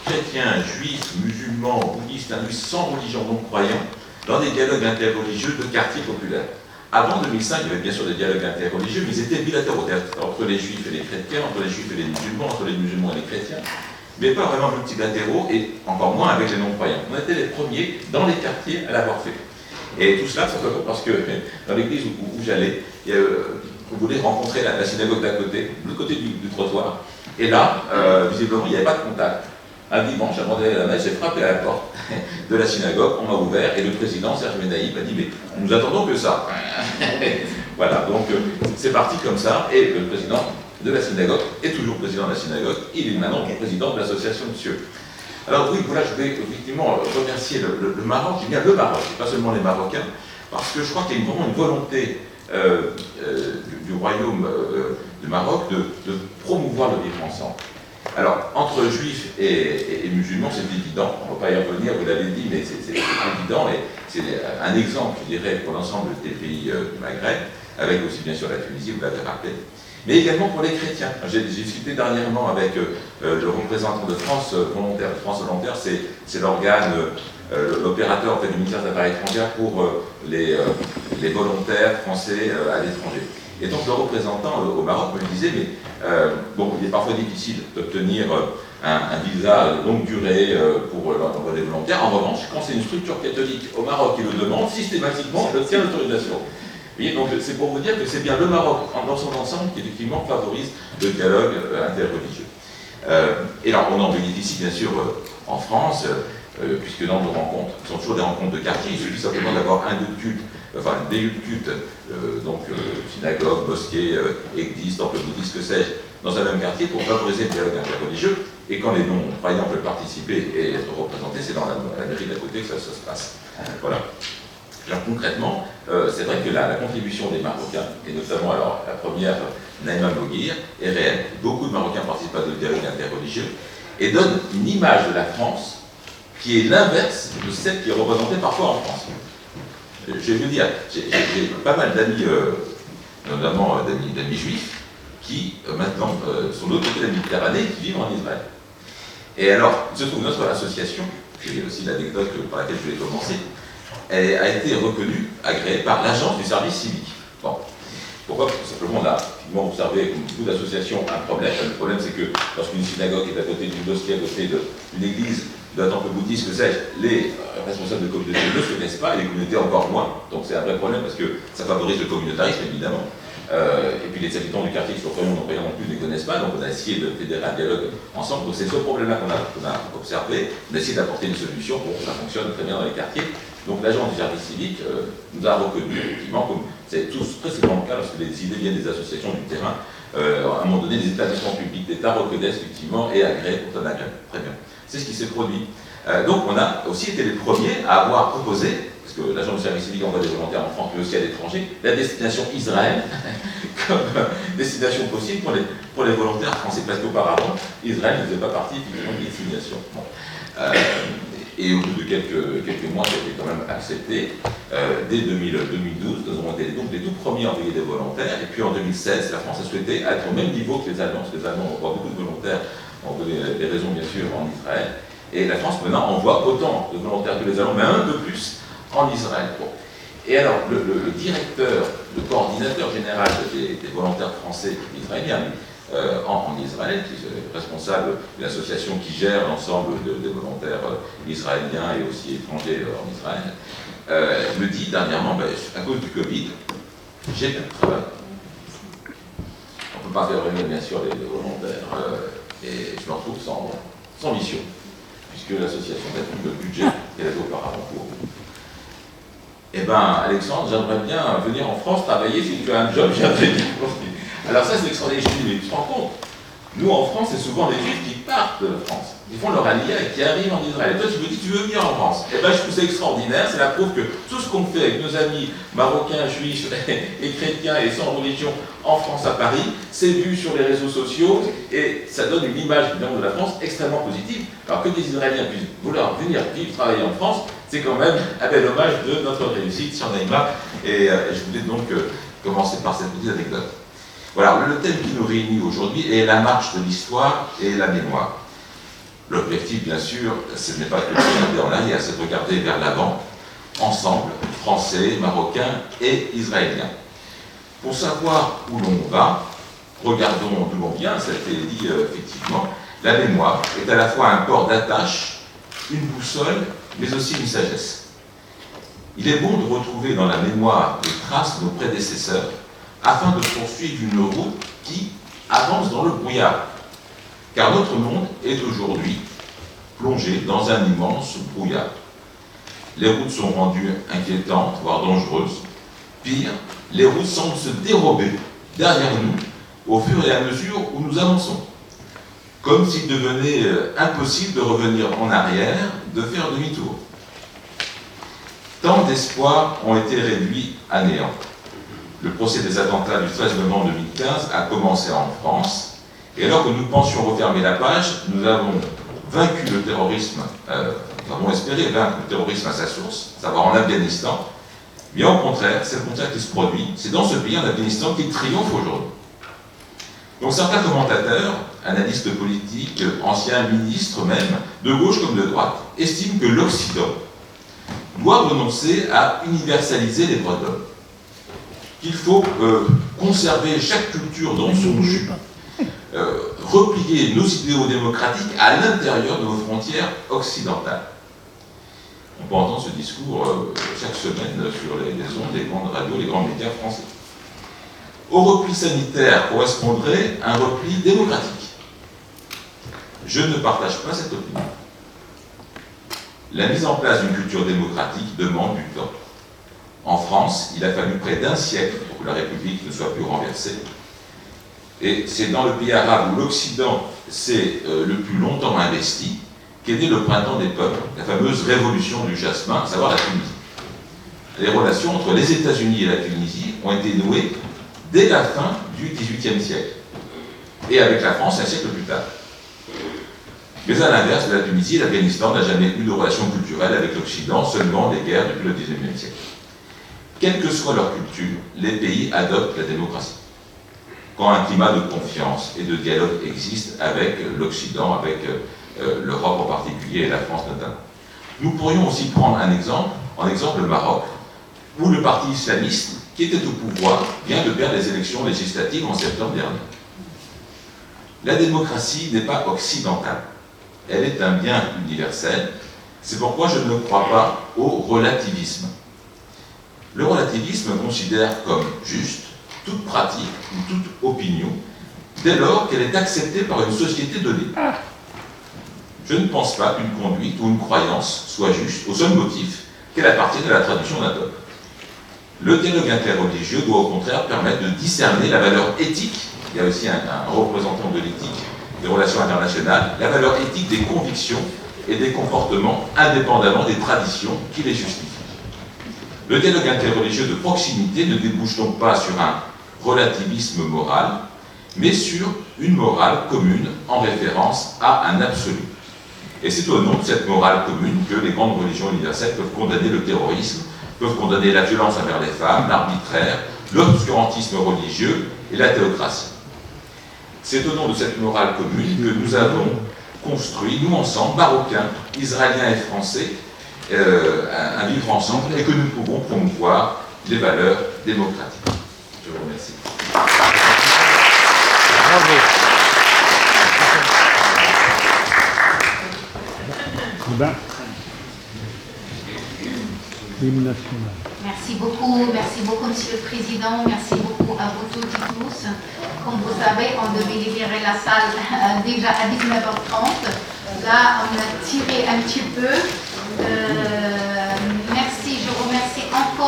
chrétiens, juifs, musulmans, bouddhistes, hindouistes, sans religion, non croyants, dans des dialogues interreligieux de quartiers populaires. Avant 2005, il y avait bien sûr des dialogues interreligieux, mais ils étaient bilatéraux, entre les juifs et les chrétiens, entre les juifs et les musulmans, entre les musulmans et les chrétiens, mais pas vraiment multilatéraux et encore moins avec les non-croyants. On était les premiers dans les quartiers à l'avoir fait. Et tout cela, simplement parce que dans l'église où j'allais, on voulait rencontrer la synagogue d'à côté, de l'autre côté du trottoir. Et là, visiblement, il n'y avait pas de contact. Un dimanche, avant d'aller à la messe, j'ai frappé à la porte de la synagogue, on m'a ouvert, et le président, Serge Menaï, m'a dit « Mais nous attendons que ça ». Voilà, donc c'est parti comme ça, et le président de la synagogue est toujours président de la synagogue, il est maintenant président de l'association de CIeux. Alors oui, voilà, je voulais effectivement remercier le Maroc, je dis bien le Maroc, pas seulement les Marocains, parce que je crois qu'il y a vraiment une volonté du royaume du Maroc de promouvoir le vivre ensemble. Alors, entre juifs et musulmans, c'est évident, on ne va pas y revenir, vous l'avez dit, mais c'est évident, et c'est un exemple, je dirais, pour l'ensemble des pays du Maghreb, avec aussi bien sûr la Tunisie, vous l'avez rappelé, mais également pour les chrétiens. J'ai discuté dernièrement avec le représentant de France Volontaire. France Volontaire, c'est l'organe, l'opérateur en fait, du ministère des Affaires étrangères pour les volontaires français à l'étranger. Et donc le représentant au Maroc me disait, mais bon, il est parfois difficile d'obtenir un visa de longue durée pour l'envoi des volontaires. En revanche, quand c'est une structure catholique au Maroc qui le demande, systématiquement, elle obtient l'autorisation. Donc c'est pour vous dire que c'est bien le Maroc dans son ensemble qui effectivement favorise le dialogue interreligieux. Et là, on en bénéficie bien sûr en France, puisque dans nos rencontres, ce sont toujours des rencontres de quartier, il suffit simplement d'avoir un lieu de culte, enfin des lieux de culte, donc synagogue, mosquée, église, temple bouddhiste, que sais-je, dans un même quartier pour favoriser le dialogue interreligieux. Et quand les non-croyants veulent participer et être représentés, c'est dans la mairie d'à côté que ça se passe. Voilà. Alors concrètement, c'est vrai que la contribution des Marocains, et notamment alors la première, Naïma Boguir, est réelle. Beaucoup de Marocains participent à des dialogues interreligieux et donnent une image de la France qui est l'inverse de celle qui est représentée parfois en France. Je vais vous dire, j'ai pas mal d'amis, notamment d'amis juifs, qui maintenant sont de l'autre côté de la Méditerranée et qui vivent en Israël. Et alors, il se trouve notre association, qui est aussi l'anecdote par laquelle je vais commencer, elle a été reconnue, agréée par l'agence du service civique. Bon. Pourquoi? Parce que simplement, on a observé, comme beaucoup d'associations, un problème. Le problème, c'est que lorsqu'une synagogue est à côté d'une mosquée, à côté d'une église, d'un temple bouddhiste, que sais-je, les responsables de communauté ne se connaissent pas, et les communautés encore moins. Donc c'est un vrai problème parce que ça favorise le communautarisme, évidemment. Et puis les habitants du quartier qui sont croyants ou non croyants non plus ne les connaissent pas, donc on a essayé de fédérer un dialogue ensemble. Donc c'est ce problème-là qu'on a observé, on a essayé d'apporter une solution pour que ça fonctionne très bien dans les quartiers. Donc l'agence du service civique nous a reconnu, effectivement, comme c'est très souvent le cas lorsque les idées viennent des associations du terrain, à un moment donné, les établissements publics d'État reconnaissent effectivement et agréent pour un agrément. Très bien. C'est ce qui s'est produit. Donc on a aussi été les premiers à avoir proposé, parce que l'agence du service civique envoie des volontaires en France, mais aussi à l'étranger, la destination Israël comme destination possible pour les volontaires français. Parce qu'auparavant, Israël ne faisait pas partie effectivement de destination. Bon. Et au bout de quelques mois, ça a été quand même accepté. Dès 2012, nous avons été donc les tout premiers à envoyer des volontaires. Et puis en 2016, la France a souhaité être au même niveau que les Allemands, parce que les Allemands envoient beaucoup de volontaires, on connaît les raisons bien sûr en Israël. Et la France maintenant envoie autant de volontaires que les Allemands, mais un peu plus en Israël. Bon. Et alors, le directeur, le coordinateur général des volontaires français israéliens, en Israël, qui est responsable d'une association qui gère l'ensemble des volontaires israéliens et aussi étrangers en Israël, me dit dernièrement, à cause du Covid, j'ai plus de travail. On ne peut pas faire revenir bien sûr les volontaires, et je me retrouve sans mission, puisque l'association n'a plus le budget qu'elle avait auparavant pour. Eh bien, Alexandre, j'aimerais bien venir en France travailler. Si tu as un job, j'aimerais bien. Alors ça, c'est extraordinaire. Je dis, mais tu te rends compte? Nous, en France, c'est souvent les Juifs qui partent de la France. Ils font leur allié et qui arrivent en Israël. Et toi, tu me dis, tu veux venir en France? Eh bien, je trouve ça extraordinaire. C'est la preuve que tout ce qu'on fait avec nos amis marocains, juifs et chrétiens et sans religion en France, à Paris, c'est vu sur les réseaux sociaux et ça donne une image, évidemment, de la France extrêmement positive. Alors que des Israéliens puissent vouloir venir vivre, travailler en France, c'est quand même un bel hommage de notre réussite sur Naïma. Et je voulais donc commencer par cette petite anecdote. Voilà, le thème qui nous réunit aujourd'hui est la marche de l'histoire et la mémoire. L'objectif, bien sûr, ce n'est pas que de regarder en arrière, c'est de regarder vers l'avant, ensemble, Français, Marocains et Israéliens. Pour savoir où l'on va, regardons d'où l'on vient, ça a été dit effectivement, la mémoire est à la fois un port d'attache, une boussole, mais aussi une sagesse. Il est bon de retrouver dans la mémoire les traces de nos prédécesseurs, afin de poursuivre une route qui avance dans le brouillard. Car notre monde est aujourd'hui plongé dans un immense brouillard. Les routes sont rendues inquiétantes, voire dangereuses. Pire, les routes semblent se dérober derrière nous au fur et à mesure où nous avançons. Comme s'il devenait impossible de revenir en arrière, de faire demi-tour. Tant d'espoirs ont été réduits à néant. Le procès des attentats du 13 novembre 2015 a commencé en France, et alors que nous pensions refermer la page, nous avons vaincu le terrorisme, nous avons espéré vaincre le terrorisme à sa source, savoir en Afghanistan, mais au contraire, c'est le contraire qui se produit, c'est dans ce pays, en Afghanistan, qu'il triomphe aujourd'hui. Donc certains commentateurs, analystes politiques, anciens ministres même, de gauche comme de droite, estiment que l'Occident doit renoncer à universaliser les droits de l'homme. Qu'il faut conserver chaque culture dans son jus, replier nos idéaux démocratiques à l'intérieur de nos frontières occidentales. On peut entendre ce discours chaque semaine sur les ondes, les grandes radios, les grands médias français. Au repli sanitaire correspondrait un repli démocratique. Je ne partage pas cette opinion. La mise en place d'une culture démocratique demande du temps. En France, il a fallu près d'un siècle pour que la République ne soit plus renversée. Et c'est dans le pays arabe où l'Occident s'est le plus longtemps investi qu'est né le printemps des peuples, la fameuse révolution du jasmin, à savoir la Tunisie. Les relations entre les États-Unis et la Tunisie ont été nouées dès la fin du XVIIIe siècle, et avec la France un siècle plus tard. Mais à l'inverse de la Tunisie, l'Afghanistan n'a jamais eu de relations culturelles avec l'Occident, seulement des guerres depuis le XIXe siècle. Quelle que soit leur culture, les pays adoptent la démocratie. Quand un climat de confiance et de dialogue existe avec l'Occident, avec l'Europe en particulier et la France notamment. Nous pourrions aussi prendre un exemple, en exemple le Maroc, où le parti islamiste, qui était au pouvoir, vient de perdre les élections législatives en septembre dernier. La démocratie n'est pas occidentale, elle est un bien universel. C'est pourquoi je ne crois pas au relativisme. Le relativisme considère comme juste toute pratique ou toute opinion dès lors qu'elle est acceptée par une société donnée. Je ne pense pas qu'une conduite ou une croyance soit juste au seul motif qu'elle appartienne à la tradition d'un peuple. Le dialogue interreligieux doit au contraire permettre de discerner la valeur éthique, il y a aussi un représentant de l'éthique des relations internationales, la valeur éthique des convictions et des comportements indépendamment des traditions qui les justifient. Le dialogue interreligieux de proximité ne débouche donc pas sur un relativisme moral, mais sur une morale commune en référence à un absolu. Et c'est au nom de cette morale commune que les grandes religions universelles peuvent condamner le terrorisme, peuvent condamner la violence envers les femmes, l'arbitraire, l'obscurantisme religieux et la théocratie. C'est au nom de cette morale commune que nous avons construit, nous ensemble, Marocains, Israéliens et Français, un vivre ensemble et que nous pouvons promouvoir les valeurs démocratiques. Je vous remercie. Bravo. Merci beaucoup, Monsieur le Président, merci beaucoup à vous toutes et tous. Comme vous savez, on devait libérer la salle déjà à 19h30. Là, on a tiré un petit peu. Merci, je remercie encore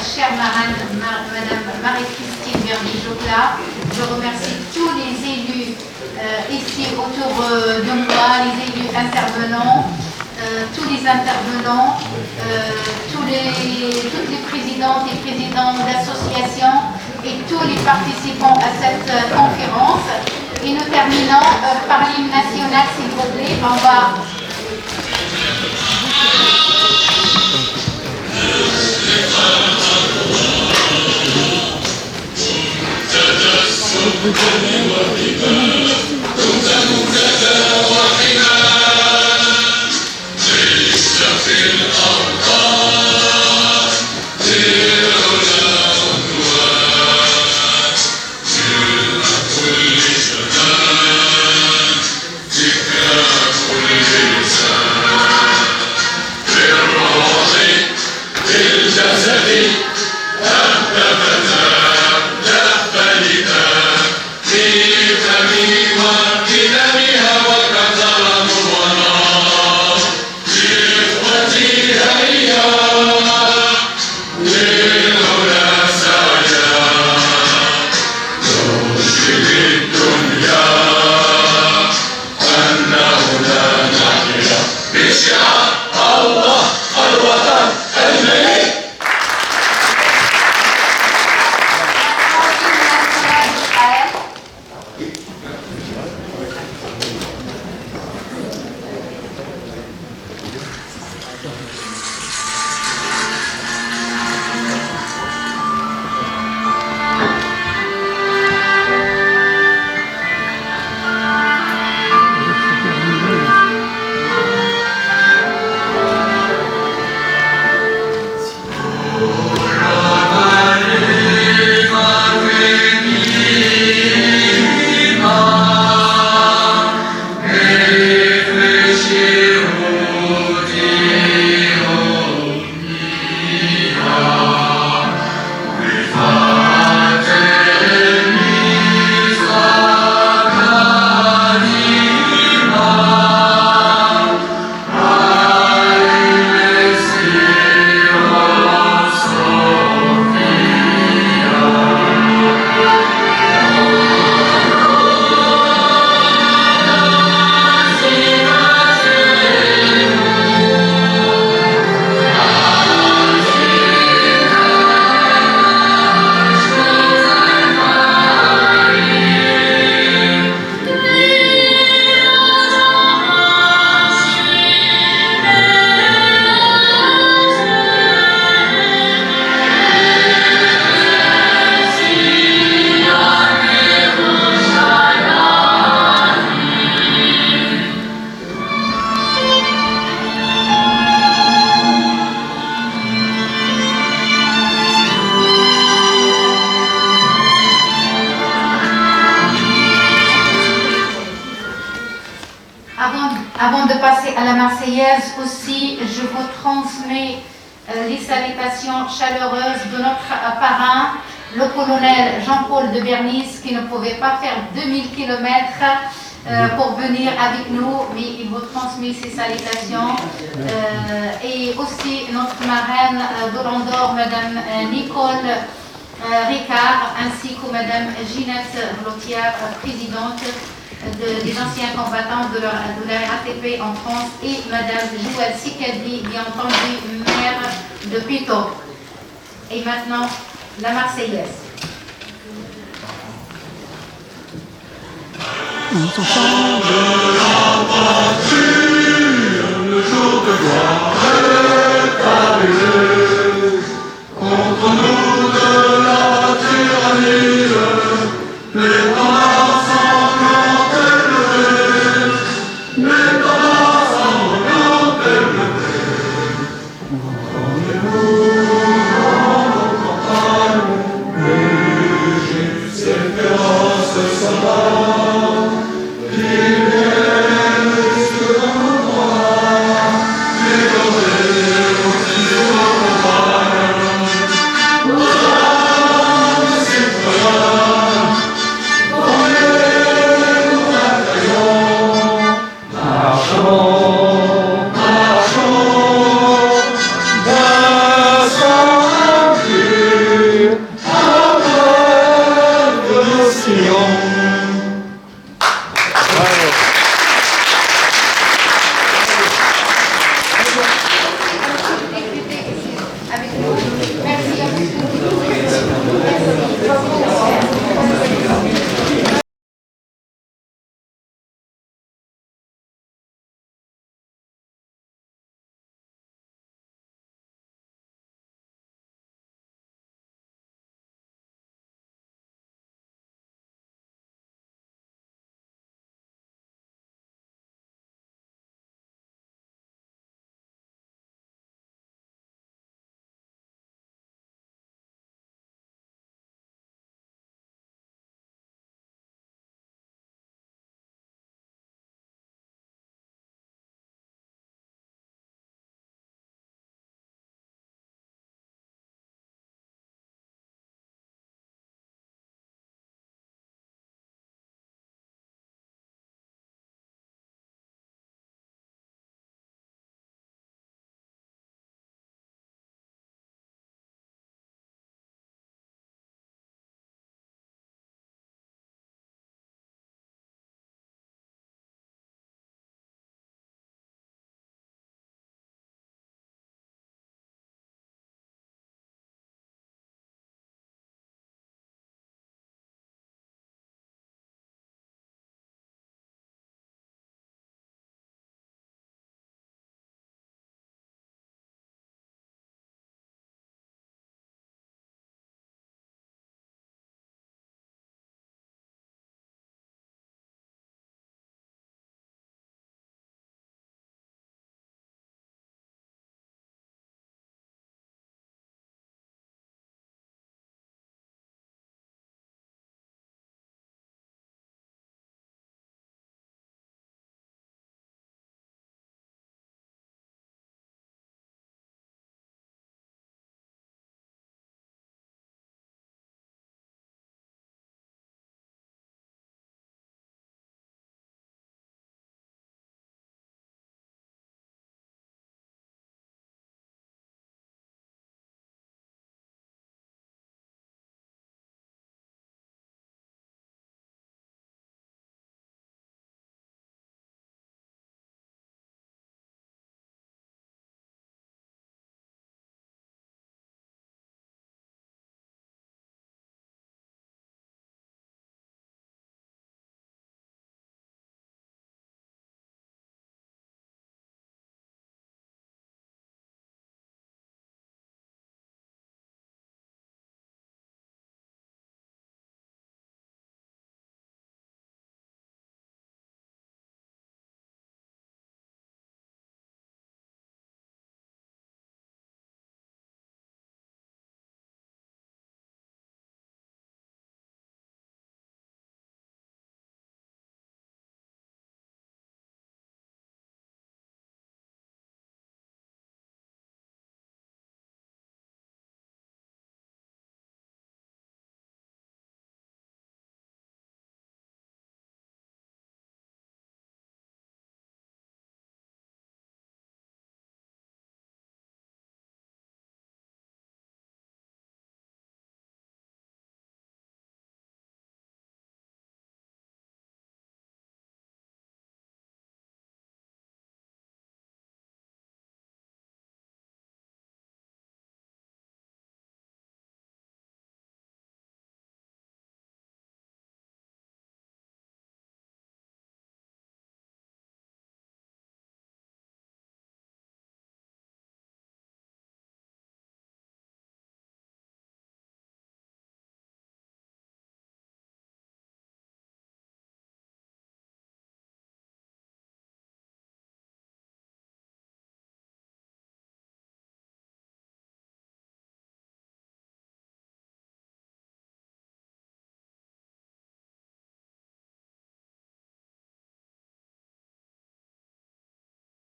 chère marraine, Madame Marie-Christine Vernier-Jocla. Je remercie tous les élus ici autour de moi, les élus intervenants, tous les intervenants, toutes les présidentes et présidents d'associations et tous les participants à cette conférence. Et nous terminons par l'hymne national, s'il vous plaît. On va... Avant de passer à la Marseillaise aussi, je vous transmets les salutations chaleureuses de notre parrain, le colonel Jean-Paul de Bernis, qui ne pouvait pas faire 2000 km pour venir avec nous, mais il vous transmet ses salutations. Et aussi notre marraine d'Orandor, Madame Nicole Ricard, ainsi que Madame Ginette Blotière, présidente des anciens combattants de la RATP en France, et Madame Joëlle Sikadi, bien entendu maire de Puteaux. Et maintenant, la Marseillaise. On s'en sort.